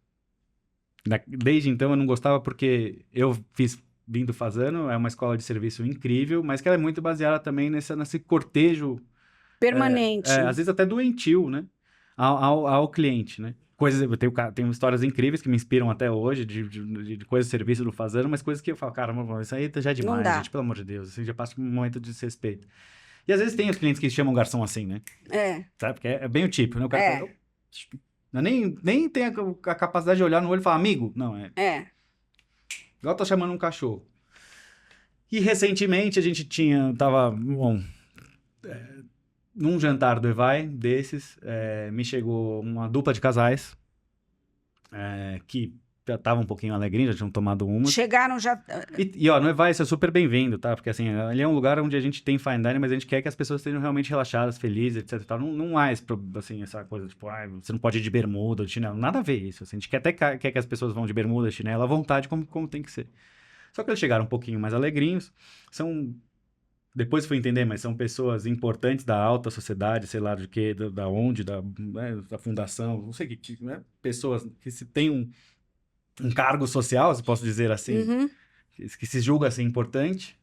Desde então eu não gostava, porque eu fiz vindo fazendo, é uma escola de serviço incrível, mas que ela é muito baseada também nesse cortejo permanente, às vezes até doentio, né? Ao cliente, né? Tem histórias incríveis que me inspiram até hoje, de coisas de serviço do fazendo, mas coisas que eu falo, cara, isso aí já é demais, gente, pelo amor de Deus, assim, já passa por um momento de desrespeito. E às vezes tem os clientes que chamam garçom assim, né? Sabe? Porque é bem o tipo, né? O cara nem tem a capacidade de olhar no olho e falar, amigo. Não, igual tá chamando um cachorro. E recentemente a gente num jantar do Evai, desses, me chegou uma dupla de casais que já estavam um pouquinho alegrinhos, já tinham tomado uma. Chegaram já... Ó, no Evai, isso é super bem-vindo, tá? Porque, assim, ali é um lugar onde a gente tem fine dining, mas a gente quer que as pessoas estejam realmente relaxadas, felizes, etc. Tal. Não há, assim, essa coisa, tipo, você não pode ir de bermuda, de chinelo. Nada a ver isso. Assim, a gente quer que as pessoas vão de bermuda, de chinelo, à vontade, como tem que ser. Só que eles chegaram um pouquinho mais alegrinhos. Depois fui entender, mas são pessoas importantes da alta sociedade, sei lá de quê, da onde, da fundação, não sei o que, né? Pessoas que se têm um cargo social, se posso dizer assim, que se julga assim importante.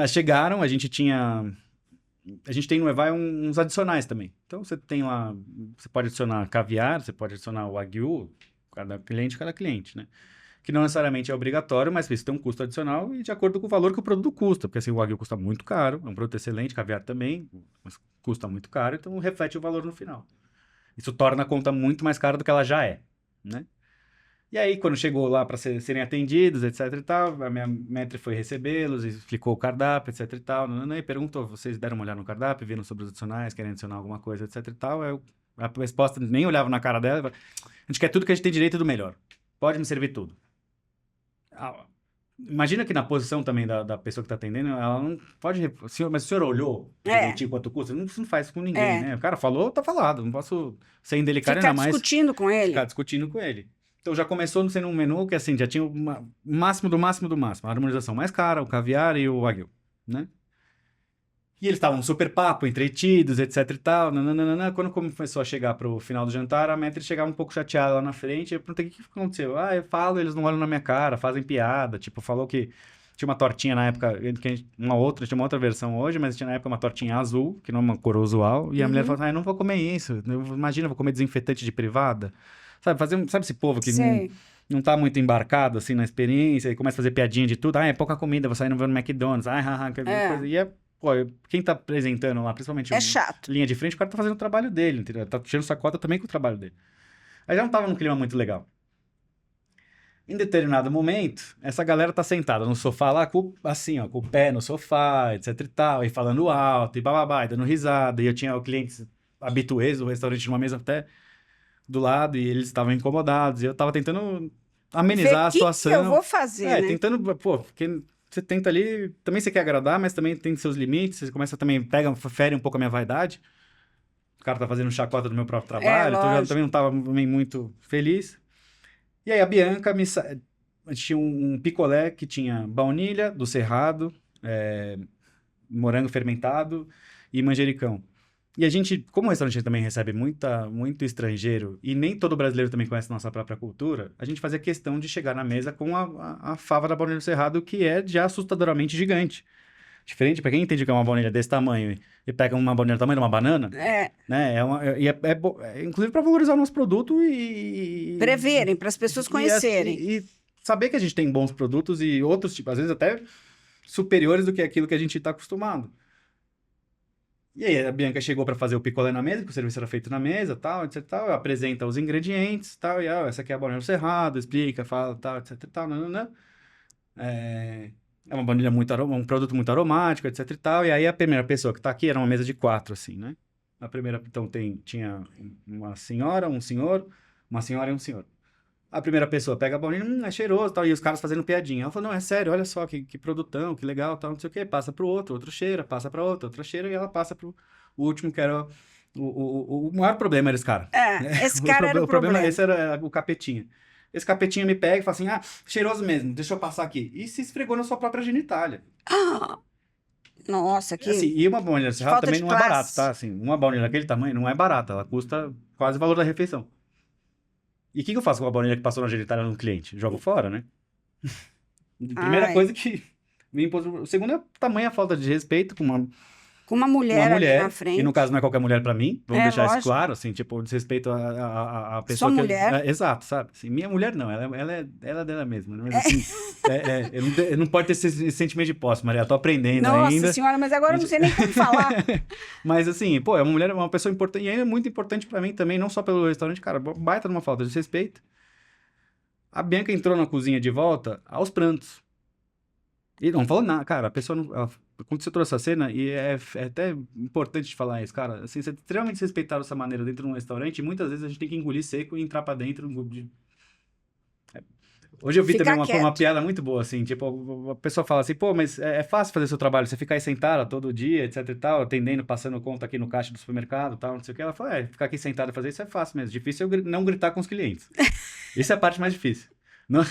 Chegaram, a gente tem no Evai uns adicionais também. Então você tem lá, você pode adicionar caviar, você pode adicionar o wagyu, cada cliente, né? Que não necessariamente é obrigatório, mas isso tem um custo adicional e de acordo com o valor que o produto custa, porque assim, o wagyu custa muito caro, é um produto excelente, caviar também, mas custa muito caro, então reflete o valor no final. Isso torna a conta muito mais cara do que ela já é, né? E aí, quando chegou lá para serem atendidos, etc e tal, a minha maître foi recebê-los, explicou o cardápio, etc e tal, e perguntou, vocês deram uma olhada no cardápio, viram sobre os adicionais, querem adicionar alguma coisa, etc e tal. A resposta, nem olhava na cara dela, a gente quer tudo que a gente tem direito do melhor. Pode me servir tudo. Imagina que na posição também da pessoa que está atendendo, ela não pode... Mas o senhor olhou direitinho quanto custa? Isso não faz com ninguém, né? O cara falou, tá falado, não posso ser indelicado ainda mais. Ficar discutindo com ele. Então já começou sendo um menu que assim, já tinha o máximo do máximo do máximo. A harmonização mais cara, o caviar e o wagyu, né? E eles estavam super papo, entretidos, etc e tal. Nananana. Quando começou a chegar pro final do jantar, a maître chegava um pouco chateada lá na frente. Eu perguntei, o que aconteceu? Eu falo, eles não olham na minha cara, fazem piada. Tipo, falou que tinha uma tortinha na época, tinha uma outra versão hoje, mas tinha na época uma tortinha azul, que não é uma cor usual. E a mulher falou, eu não vou comer isso. Imagina, eu vou comer desinfetante de privada. Sabe esse povo que não tá muito embarcado, assim, na experiência, e começa a fazer piadinha de tudo. É pouca comida, vou sair no McDonald's. Coisa. E pô, quem tá apresentando lá, principalmente chato. Linha de frente, o cara tá fazendo o trabalho dele, entendeu? Tá tirando sacota também com o trabalho dele. Aí já não tava num clima muito legal. Em determinado momento, essa galera tá sentada no sofá lá, assim, ó, com o pé no sofá, etc e tal, e falando alto, e bababá, e dando risada. E eu tinha clientes habituês do restaurante numa mesa até do lado, e eles estavam incomodados, e eu tava tentando amenizar a situação. O que eu vou fazer, né? Tentando, porque você tenta ali, também você quer agradar, mas também tem seus limites, você começa também, fere um pouco a minha vaidade. O cara tá fazendo chacota do meu próprio trabalho, então eu também não tava muito feliz. E aí a Bianca tinha um picolé que tinha baunilha do Cerrado, morango fermentado e manjericão. E a gente, como o restaurante também recebe muito estrangeiro, e nem todo brasileiro também conhece a nossa própria cultura, a gente fazia questão de chegar na mesa com a fava da baunilha do Cerrado, que é já assustadoramente gigante. Diferente, para quem entende que é uma baunilha desse tamanho e pega uma baunilha do tamanho de uma banana, né? Inclusive para valorizar o nosso produto e Preverem, para as pessoas conhecerem. E saber que a gente tem bons produtos e outros, tipo, às vezes até superiores do que aquilo que a gente está acostumado. E aí a Bianca chegou para fazer o picolé na mesa, que o serviço era feito na mesa, tal, etc, tal, apresenta os ingredientes, tal, e essa aqui é a baunilha do Cerrado, explica, fala, tal, etc, tal, nananã. É uma baunilha um produto muito aromático, etc e tal, e aí a primeira pessoa que tá aqui era uma mesa de 4, assim, né? A primeira, então, tinha uma senhora, um senhor, uma senhora e um senhor. A primeira pessoa pega a baunilha, é cheiroso, tal, e os caras fazendo piadinha. Ela falou, não, é sério, olha só, que produtão, que legal, tal, não sei o quê. Passa pro outro cheira, passa pra outra cheira, e ela passa pro último, que era o maior problema era esse cara. Esse cara era o problema. Esse era o capetinha. Esse capetinha me pega e fala assim, cheiroso mesmo, deixa eu passar aqui. E se esfregou na sua própria genitália. Nossa, que... Assim, e uma baunilha Cerrado também não é barato, tá? Assim, uma baunilha daquele tamanho não é barata, ela custa quase o valor da refeição. E o que eu faço com a baunilha que passou na genitália no cliente? Jogo fora, né? Primeira coisa que me impôs. O segundo é tamanha falta de respeito com uma mulher ali na frente. E no caso não é qualquer mulher pra mim, vamos deixar lógico. isso claro, assim, tipo, desrespeito a pessoa Sua mulher. Exato, sabe? Assim, minha mulher não, ela é dela mesma. Mas assim, eu não pode ter esse sentimento de posse, Maria, eu tô aprendendo ainda. Nossa senhora, mas agora eu não sei nem como falar. Mas assim, pô, é uma mulher, uma pessoa importante, e ainda é muito importante pra mim também, não só pelo restaurante, cara, baita numa falta de respeito. A Bianca entrou na cozinha de volta aos prantos. E não falou nada, cara, a pessoa não... Quando você trouxe essa cena, e é até importante falar isso, cara, assim, você é extremamente respeitado dessa maneira dentro de um restaurante, e muitas vezes a gente tem que engolir seco e entrar pra dentro. Hoje eu vi também uma piada muito boa, assim, tipo, a pessoa fala assim, pô, mas é fácil fazer o seu trabalho, você ficar aí sentada todo dia, etc e tal, atendendo, passando conta aqui no caixa do supermercado e tal, não sei o que. Ela fala, ficar aqui sentada e fazer isso é fácil mesmo, difícil é eu não gritar com os clientes. Isso é a parte mais difícil. Não...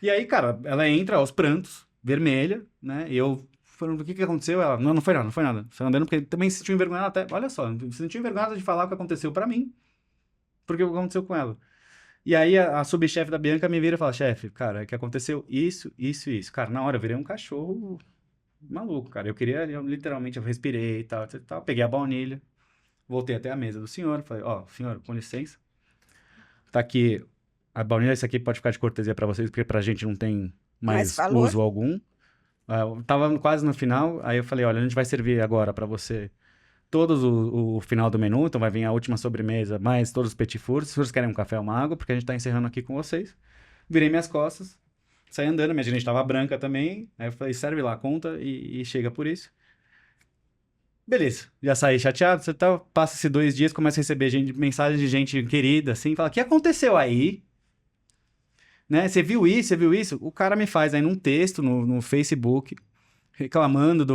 E aí, cara, ela entra aos prantos, vermelha, né, e eu... Falando, o que aconteceu? Ela, não foi nada, não foi nada. Foi andando porque também se sentiu envergonhada até. Olha só, se sentiu envergonhada de falar o que aconteceu pra mim, porque o que aconteceu com ela. E aí a subchefe da Bianca me vira e fala, chefe, cara, é que aconteceu isso, isso e isso. Cara, na hora eu virei um cachorro maluco, cara. Literalmente, eu respirei e tal, etc, tal. Peguei a baunilha, voltei até a mesa do senhor, falei, senhor, com licença. Tá aqui, a baunilha, isso aqui pode ficar de cortesia pra vocês, porque pra gente não tem mais uso algum. Tava quase no final, aí eu falei, olha, a gente vai servir agora pra você todos o final do menu, então vai vir a última sobremesa, mais todos os petit fours, se vocês querem um café ou uma água, porque a gente tá encerrando aqui com vocês. Virei minhas costas, saí andando, minha gerente tava branca também, aí eu falei, serve lá a conta e chega por isso. Beleza, já saí chateado, você tá, passa-se 2 dias, começa a receber mensagem de gente querida, assim, fala, o que aconteceu aí? Né? Você viu isso, você viu isso? O cara me faz aí num texto no Facebook, reclamando,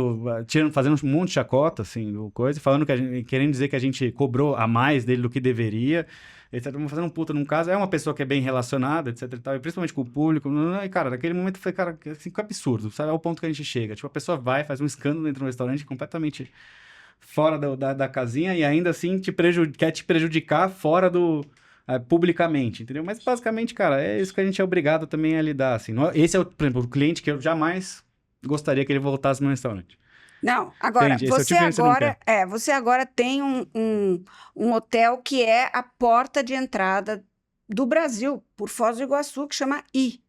fazendo um monte de chacota, assim, coisa, falando querendo dizer que a gente cobrou a mais dele do que deveria, etc. Fazendo um puta num caso. É uma pessoa que é bem relacionada, etc e tal, e principalmente com o público. E, cara, naquele momento foi, cara, assim, que absurdo, sabe? É o ponto que a gente chega. Tipo, a pessoa vai, faz um escândalo dentro do restaurante completamente fora da casinha e ainda assim quer te prejudicar fora publicamente, entendeu? Mas basicamente, cara, é isso que a gente é obrigado também a lidar, assim. Esse é, por exemplo, o cliente que eu jamais gostaria que ele voltasse no restaurante. Não, agora, você agora tem um hotel que é a porta de entrada do Brasil, por Foz do Iguaçu, que chama I.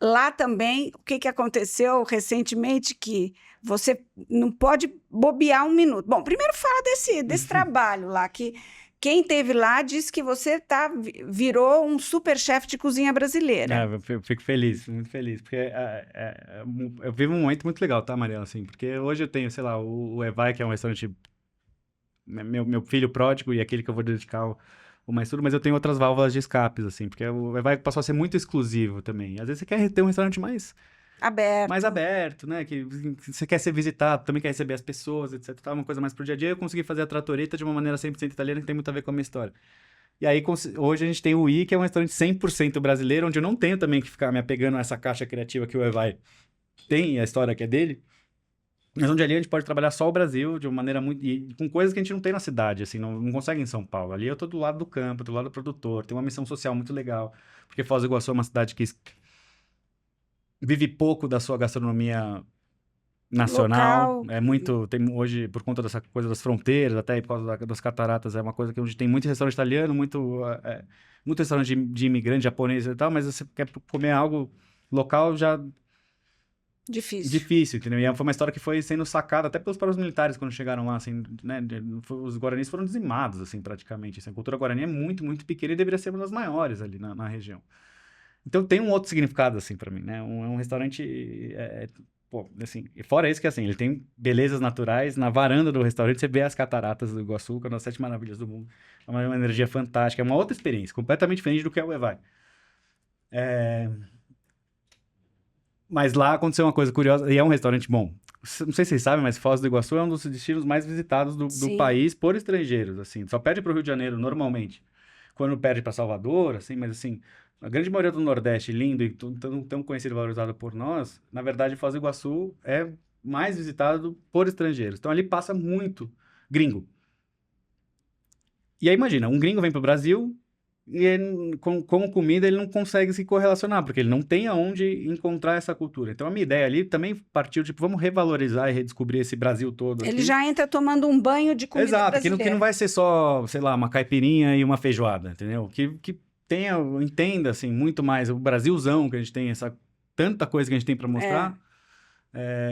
Lá também, o que aconteceu recentemente, que você não pode bobear um minuto. Bom, primeiro fala desse trabalho lá, que quem teve lá disse que você virou um super chefe de cozinha brasileira. Eu fico feliz, muito feliz, porque eu vivo um momento muito legal, tá, Mariela? Assim, porque hoje eu tenho, sei lá, o Evai, que é um restaurante, meu filho pródigo e aquele que eu vou dedicar o mais tudo, mas eu tenho outras válvulas de escapes, assim, porque o Evai passou a ser muito exclusivo também. Às vezes você quer ter um restaurante mais aberto, né? Que você quer ser visitado, também quer receber as pessoas, etc. Uma coisa mais pro dia a dia. Eu consegui fazer a Trattoretta de uma maneira 100% italiana, que tem muito a ver com a minha história. E aí, hoje a gente tem o I, que é um restaurante 100% brasileiro, onde eu não tenho também que ficar me apegando a essa caixa criativa que o Evai tem, a história que é dele. Mas onde ali a gente pode trabalhar só o Brasil de uma maneira muito... E com coisas que a gente não tem na cidade, assim, não consegue em São Paulo. Ali eu tô do lado do campo, do lado do produtor, tem uma missão social muito legal. Porque Foz do Iguaçu é uma cidade que vive pouco da sua gastronomia nacional. Local. É muito... Tem hoje, por conta dessa coisa das fronteiras, até por causa das cataratas, é uma coisa que onde tem muito restaurante italiano, muito restaurante de imigrante, japonês e tal, mas você quer comer algo local já... Difícil. Difícil, entendeu? E foi uma história que foi sendo sacada até pelos próprios militares quando chegaram lá, assim, né? Os guaranis foram dizimados, assim, praticamente. Assim, a cultura guarani é muito, muito pequena e deveria ser uma das maiores ali na região. Então tem um outro significado, assim, pra mim, né? É um restaurante, pô, assim, e fora isso que, assim, ele tem belezas naturais. Na varanda do restaurante você vê as cataratas do Iguaçu, que é uma das 7 maravilhas do mundo. É uma energia fantástica, é uma outra experiência, completamente diferente do que é o Evai. Mas lá aconteceu uma coisa curiosa, e é um restaurante bom. Não sei se vocês sabem, mas Foz do Iguaçu é um dos destinos mais visitados do Sim. país por estrangeiros, assim. Só perde para o Rio de Janeiro, normalmente. Quando perde para Salvador, assim, mas assim, a grande maioria do Nordeste, lindo e tão conhecido e valorizado por nós, na verdade, Foz do Iguaçu é mais visitado por estrangeiros. Então ali passa muito gringo. E aí imagina, um gringo vem pro Brasil e ele, com comida ele não consegue se correlacionar, porque ele não tem aonde encontrar essa cultura. Então a minha ideia ali também partiu, tipo, vamos revalorizar e redescobrir esse Brasil todo Ele aqui. já entra tomando um banho de comida Exato, brasileira. que não vai ser só, sei lá, uma caipirinha e uma feijoada, entendeu? Que tenha, entenda, assim, muito mais o Brasilzão, que a gente tem tanta coisa que a gente tem para mostrar.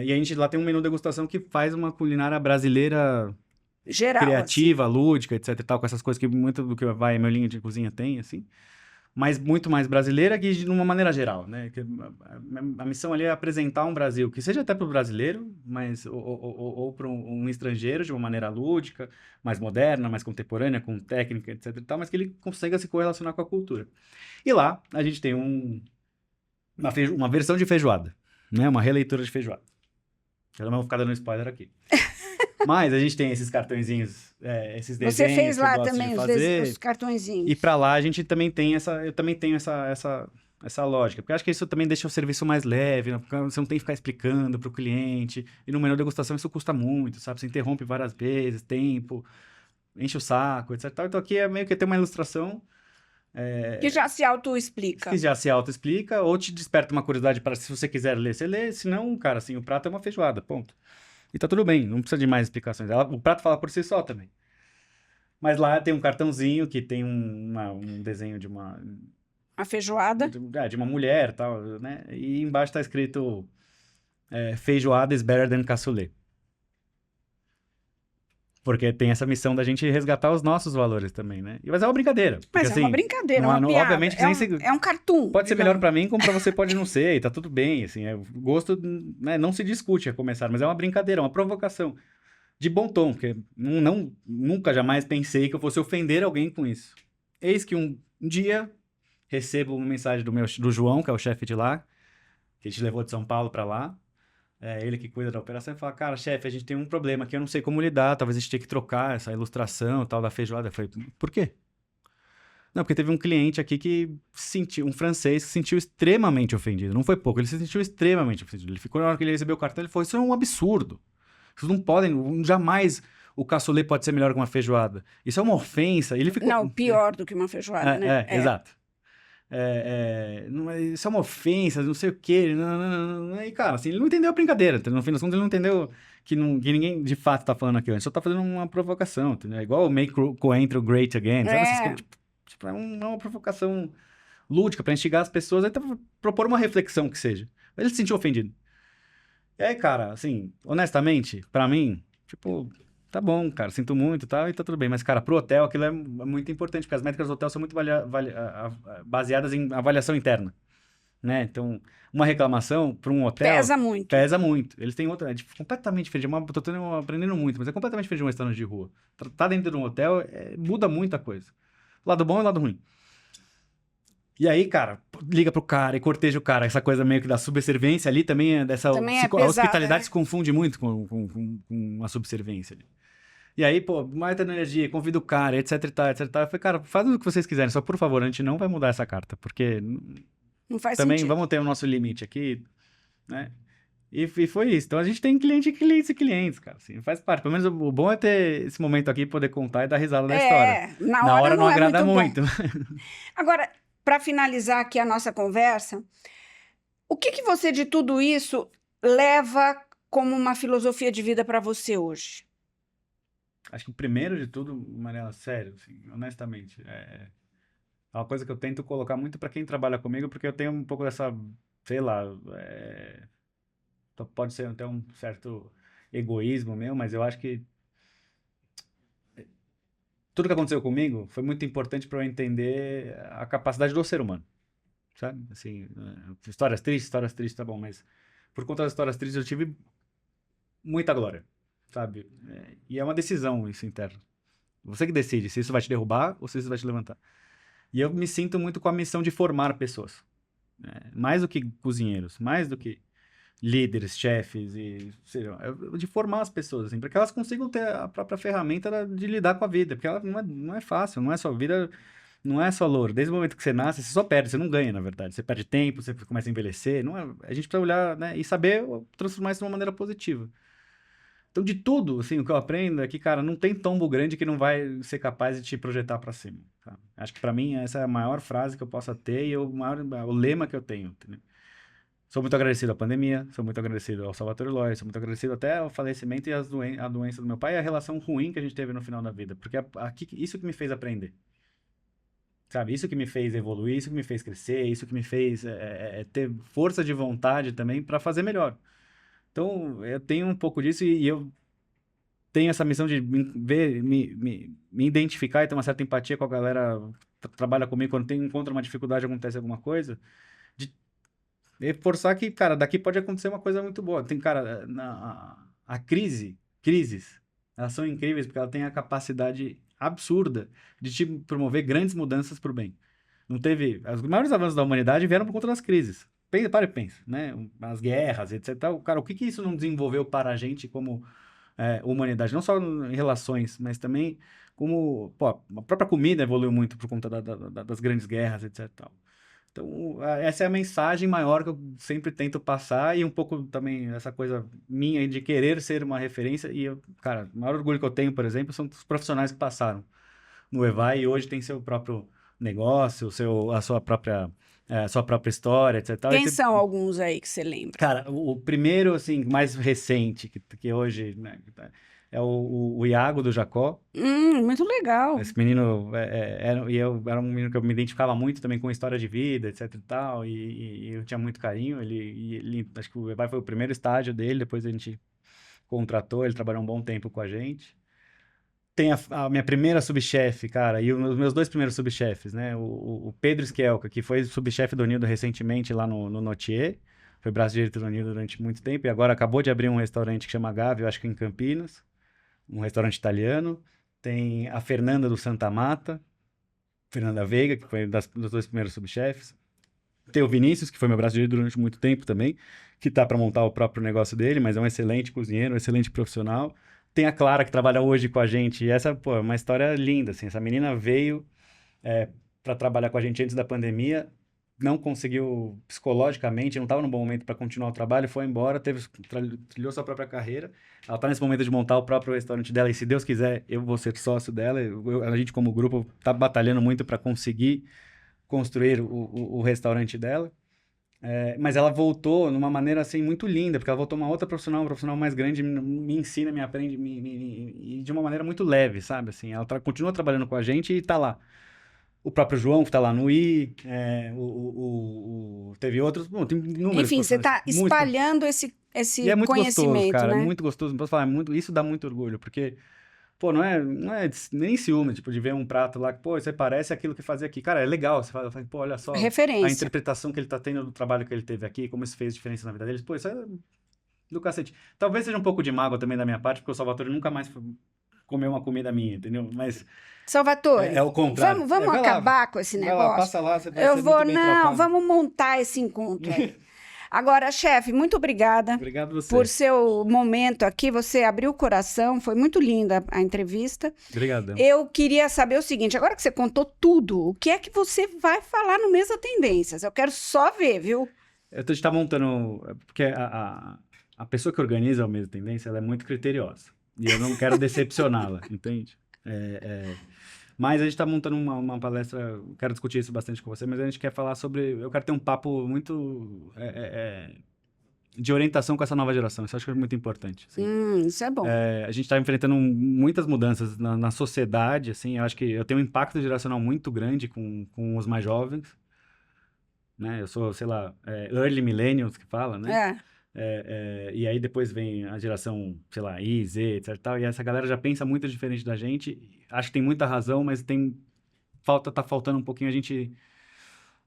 E a gente lá tem um menu degustação que faz uma culinária brasileira Geral, criativa, lúdica, etc e tal, com essas coisas que muito do que vai meu linha de cozinha tem, assim, mas muito mais brasileira que de uma maneira geral, né? Que a missão ali é apresentar um Brasil que seja até para o brasileiro, mas ou para um estrangeiro de uma maneira lúdica, mais moderna, mais contemporânea, com técnica, etc e tal, mas que ele consiga se correlacionar com a cultura. E lá a gente tem uma versão de feijoada, né? Uma releitura de feijoada. Eu não vou ficar dando spoiler aqui. Mas a gente tem esses cartõezinhos, esses desenhos Você fez que eu lá gosto também de os fazer. cartõezinhos. E pra lá a gente também tem eu também tenho essa lógica. Porque eu acho que isso também deixa o serviço mais leve, né? Porque você não tem que ficar explicando pro cliente. E no menu degustação isso custa muito, sabe? Você interrompe várias vezes, tempo, enche o saco, etc. Então aqui é meio que ter uma ilustração Que já se auto-explica. que já se auto-explica, ou te desperta uma curiosidade para se você quiser ler, você lê. Se não, cara, assim, o prato é uma feijoada, ponto. E tá tudo bem, não precisa de mais explicações. O prato fala por si só também. Mas lá tem um cartãozinho que tem um desenho de A feijoada. de uma mulher e tal, né? E embaixo tá escrito feijoada is better than cassoulet. Porque tem essa missão da gente resgatar os nossos valores também, né? Mas é uma brincadeira. Porque, Mas é uma assim, brincadeira, não uma piada. obviamente que É um cartoon. pode ser digamos. melhor pra mim, como pra você pode não ser, e tá tudo bem, assim, gosto, né, não se discute a começar, mas é uma brincadeira, uma provocação de bom tom, porque nunca jamais pensei que eu fosse ofender alguém com isso. Eis que um dia recebo uma mensagem do João, que é o chefe de lá, que a gente levou de São Paulo pra lá, ele que cuida da operação, e fala, cara, chefe, a gente tem um problema aqui, eu não sei como lidar, talvez a gente tenha que trocar essa ilustração tal da feijoada. Eu falei, por quê? Não, porque teve um cliente aqui um francês, que se sentiu extremamente ofendido. Não foi pouco, ele se sentiu extremamente ofendido. Ele ficou, na hora que ele recebeu o cartão, ele falou, isso é um absurdo. Vocês não podem, jamais o cassoulet pode ser melhor que uma feijoada. Isso é uma ofensa. Ele ficou... Não, pior do que uma feijoada, né? Exato. Isso é uma ofensa, não sei o quê. E, cara, assim, ele não entendeu a brincadeira. No fim das contas, ele não entendeu que ninguém de fato tá falando aquilo. Ele só tá fazendo uma provocação, entendeu? Igual o Make Coentro Great Again. Sabe essas coisas? Tipo, é uma provocação lúdica pra instigar as pessoas, até propor uma reflexão que seja. Mas ele se sentiu ofendido. E aí, cara, assim, honestamente, pra mim, tipo, tá bom, cara, sinto muito e tal, e tá tudo bem. Mas, cara, pro hotel aquilo é muito importante, porque as métricas do hotel são muito baseadas em avaliação interna, né? Então, uma reclamação para um hotel... Pesa muito. Pesa muito. Eles têm outra... É completamente diferente. Tô aprendendo muito, mas é completamente diferente de um restaurante de rua. Tá dentro de um hotel, muda muita coisa. Lado bom e lado ruim. E aí, cara, liga pro cara e corteja o cara. Essa coisa meio que da subserviência ali também é dessa... Também é a pesada, hospitalidade se confunde muito com a subserviência ali. E aí, pô, mais energia, convida o cara, etc e tal, etc e tal. Eu falei, cara, faz o que vocês quiserem, só por favor, a gente não vai mudar essa carta, porque Não faz também sentido. vamos ter o nosso limite aqui, né? E foi isso. Então a gente tem clientes, cara. Assim, faz parte. Pelo menos o bom é ter esse momento aqui, poder contar e dar risada da história. Na hora não não é agrada muito bom. muito. Agora, para finalizar aqui a nossa conversa, o que você de tudo isso leva como uma filosofia de vida para você hoje? Acho que o primeiro de tudo, Mariela, sério, assim, honestamente, é uma coisa que eu tento colocar muito para quem trabalha comigo, porque eu tenho um pouco dessa, sei lá, pode ser até um certo egoísmo meu, mas eu acho que tudo que aconteceu comigo foi muito importante para eu entender a capacidade do ser humano, sabe? Assim, histórias tristes, tá bom, mas por conta das histórias tristes eu tive muita glória, sabe? E é uma decisão isso interno. Você que decide se isso vai te derrubar ou se isso vai te levantar. E eu me sinto muito com a missão de formar pessoas, né? Mais do que cozinheiros, mais do que líderes, chefes, de formar as pessoas, assim, para que elas consigam ter a própria ferramenta de lidar com a vida, porque ela não é fácil, não é só vida, não é só louro. Desde o momento que você nasce, você só perde, você não ganha, na verdade. Você perde tempo, você começa a envelhecer, não é, a gente precisa olhar, né, e saber transformar isso de uma maneira positiva. Então, de tudo, assim, o que eu aprendo é que, cara, não tem tombo grande que não vai ser capaz de te projetar para cima, tá? Acho que para mim essa é a maior frase que eu possa ter e o lema que eu tenho, entendeu? Sou muito agradecido à pandemia, sou muito agradecido ao Salvatore Loy, sou muito agradecido até ao falecimento e a doença do meu pai e a relação ruim que a gente teve no final da vida, porque isso que me fez aprender, sabe? Isso que me fez evoluir, isso que me fez crescer, isso que me fez ter força de vontade também para fazer melhor. Então, eu tenho um pouco disso e eu tenho essa missão de me identificar e ter uma certa empatia com a galera que trabalha comigo quando encontra uma dificuldade, acontece alguma coisa, de reforçar que, cara, daqui pode acontecer uma coisa muito boa. Tem, cara, crises, elas são incríveis porque ela tem a capacidade absurda de te promover grandes mudanças para o bem. Não teve... Os maiores avanços da humanidade vieram por conta das crises. Para e pensa, né? As guerras, etc. Cara, o que isso não desenvolveu para a gente como humanidade? Não só em relações, mas também como... Pô, a própria comida evoluiu muito por conta das grandes guerras, etc. Então, essa é a mensagem maior que eu sempre tento passar e um pouco também essa coisa minha de querer ser uma referência. E, cara, o maior orgulho que eu tenho, por exemplo, são os profissionais que passaram no EVAI e hoje tem seu próprio negócio, a sua própria história, etc. Quem são alguns aí que você lembra? Cara, o primeiro, assim, mais recente, que hoje, né, é o Iago do Jacó. Muito legal. Esse menino, era um menino que eu me identificava muito também com a história de vida, etc e tal, e eu tinha muito carinho. Acho que o EVAI foi o primeiro estágio dele, depois a gente contratou, ele trabalhou um bom tempo com a gente. Tem a minha primeira subchefe, cara, e os meus dois primeiros subchefes, né? O Pedro Esquelca, que foi subchefe do Nildo recentemente lá no Notier, foi braço direito do Nildo durante muito tempo, e agora acabou de abrir um restaurante que chama Gávea, eu acho que em Campinas, um restaurante italiano. Tem a Fernanda do Santa Mata, Fernanda Veiga, que foi dos dois primeiros subchefes. Tem o Vinícius, que foi meu braço direito durante muito tempo também, que tá para montar o próprio negócio dele, mas é um excelente cozinheiro, um excelente profissional. Tem a Clara, que trabalha hoje com a gente, e essa, pô, é uma história linda, assim. Essa menina veio para trabalhar com a gente antes da pandemia, não conseguiu psicologicamente, não estava num bom momento para continuar o trabalho, foi embora, trilhou sua própria carreira. Ela está nesse momento de montar o próprio restaurante dela, e se Deus quiser, eu vou ser sócio dela. A gente, como grupo, está batalhando muito para conseguir construir o restaurante dela. Mas ela voltou de uma maneira assim muito linda, porque ela voltou uma outra profissional, um profissional mais grande, me ensina, me aprende, e de uma maneira muito leve, sabe? Assim, ela continua trabalhando com a gente e está lá. O próprio João, que está lá no teve outros, bom, tem inúmeros. Enfim, você está espalhando esse e é muito conhecimento, gostoso, cara, né? É muito gostoso, não posso falar, isso dá muito orgulho, porque, pô, não é nem ciúme, tipo, de ver um prato lá que, pô, você parece aquilo que fazia aqui. Cara, é legal, você fala, pô, olha só Referência. a interpretação que ele tá tendo do trabalho que ele teve aqui, como isso fez diferença na vida deles. Pô, isso é do cacete. Talvez seja um pouco de mágoa também da minha parte, porque o Salvatore nunca mais comeu uma comida minha, entendeu? Mas... Salvatore, é o contrário. Vamos acabar com esse negócio? Vai lá, passa lá, você vai ser muito bem tratado. Vamos montar esse encontro aí. Agora, chefe, muito obrigada. Obrigado você. Por seu momento aqui, você abriu o coração, foi muito linda a entrevista. Obrigadão. Eu queria saber o seguinte, agora que você contou tudo, o que é que você vai falar no Mesa Tendências? Eu quero só ver, viu? A gente tá montando, porque a pessoa que organiza o Mesa Tendência, ela é muito criteriosa. E eu não quero decepcioná-la, entende? Mas a gente está montando uma palestra, eu quero discutir isso bastante com você, mas a gente quer falar sobre... Eu quero ter um papo muito de orientação com essa nova geração. Isso eu acho que é muito importante. Assim. Isso é bom. A gente está enfrentando muitas mudanças na sociedade, assim. Eu acho que eu tenho um impacto geracional muito grande com os mais jovens. Né? Eu sou, sei lá, early millennials que fala, né? E aí depois vem a geração, sei lá, Y, Z, etc e tal. E essa galera já pensa muito diferente da gente. Acho que tem muita razão, mas tá faltando um pouquinho a gente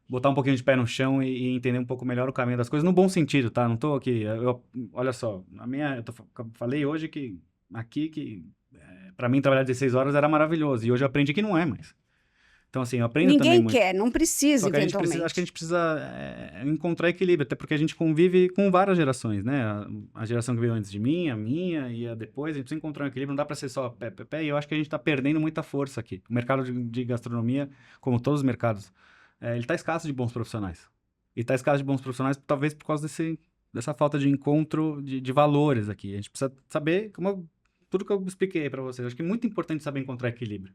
botar um pouquinho de pé no chão e entender um pouco melhor o caminho das coisas, no bom sentido, tá? Não tô aqui... olha só, falei hoje que para mim trabalhar 16 horas era maravilhoso. E hoje eu aprendi que não é mais. Então, assim, eu aprendo também muito. Ninguém quer, não precisa, Só que eventualmente. acho que a gente precisa encontrar equilíbrio, até porque a gente convive com várias gerações, né? A geração que veio antes de mim, a minha e a depois, a gente precisa encontrar um equilíbrio, não dá para ser só pé, e eu acho que a gente está perdendo muita força aqui. O mercado de gastronomia, como todos os mercados, ele está escasso de bons profissionais. E está escasso de bons profissionais talvez por causa dessa falta de encontro de valores aqui. A gente precisa saber, tudo que eu expliquei para vocês, acho que é muito importante saber encontrar equilíbrio.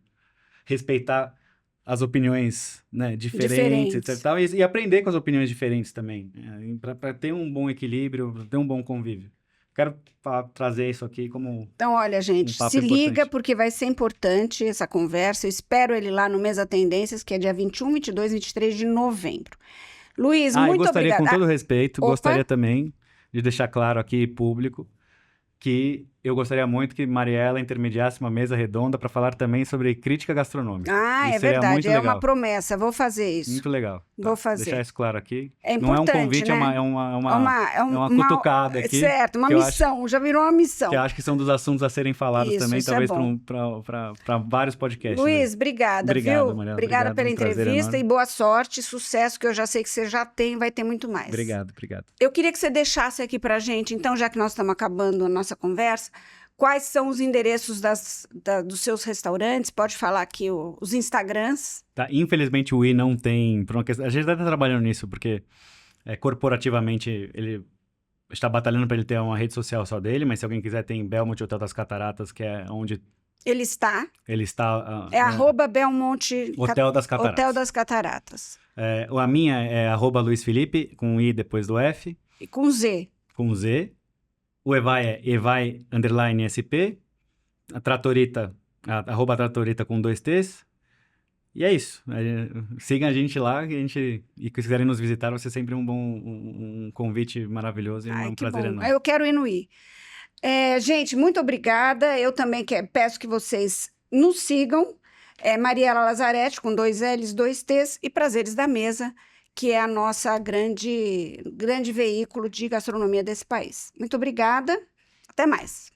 Respeitar as opiniões, né, diferentes, etc. Tal, e aprender com as opiniões diferentes também, para ter um bom equilíbrio, ter um bom convívio. Quero trazer isso aqui como Então, olha, gente, se liga porque vai ser importante essa conversa. Eu espero ele lá no Mesa Tendências, que é dia 21, 22 e 23 de novembro. Luiz, muito obrigada. Gostaria, com todo respeito, gostaria também de deixar claro aqui, público, que eu gostaria muito que Mariela intermediasse uma mesa redonda para falar também sobre crítica gastronômica. É verdade, uma promessa, vou fazer isso. Muito legal. Vou fazer. Deixar isso claro aqui. É importante, não é um convite, né? é uma cutucada aqui. Certo, uma missão, já virou uma missão. Que eu acho que são dos assuntos a serem falados também, isso talvez para vários podcasts. Luiz, obrigada, viu? Mariela, obrigada pela entrevista e boa sorte, sucesso, que eu já sei que você já tem, vai ter muito mais. Obrigado. Eu queria que você deixasse aqui pra gente, então, já que nós estamos acabando a nossa conversa, quais são os endereços dos seus restaurantes? Pode falar aqui os Instagrams. Tá, infelizmente o I não tem... A gente está trabalhando nisso, porque corporativamente ele está batalhando para ele ter uma rede social só dele, mas se alguém quiser, tem Belmonte Hotel das Cataratas, que é onde... Ele está. @ Belmonte Hotel das Cataratas. Hotel das Cataratas. A minha é @Luiz Felipe, com I depois do F. E com Z. Com Z. O Evai é Evai_SP. A Tratorita, @Tratorita com 2 T's. E é isso. Sigam a gente lá e se quiserem nos visitar, vai ser sempre um convite maravilhoso e um prazer enorme. Eu quero ir no I. Gente, muito obrigada. Eu também peço que vocês nos sigam. Mariela Lazarete, com 2 L's, 2 T's, e Prazeres da Mesa, que é a nossa grande veículo de gastronomia desse país. Muito obrigada. Até mais.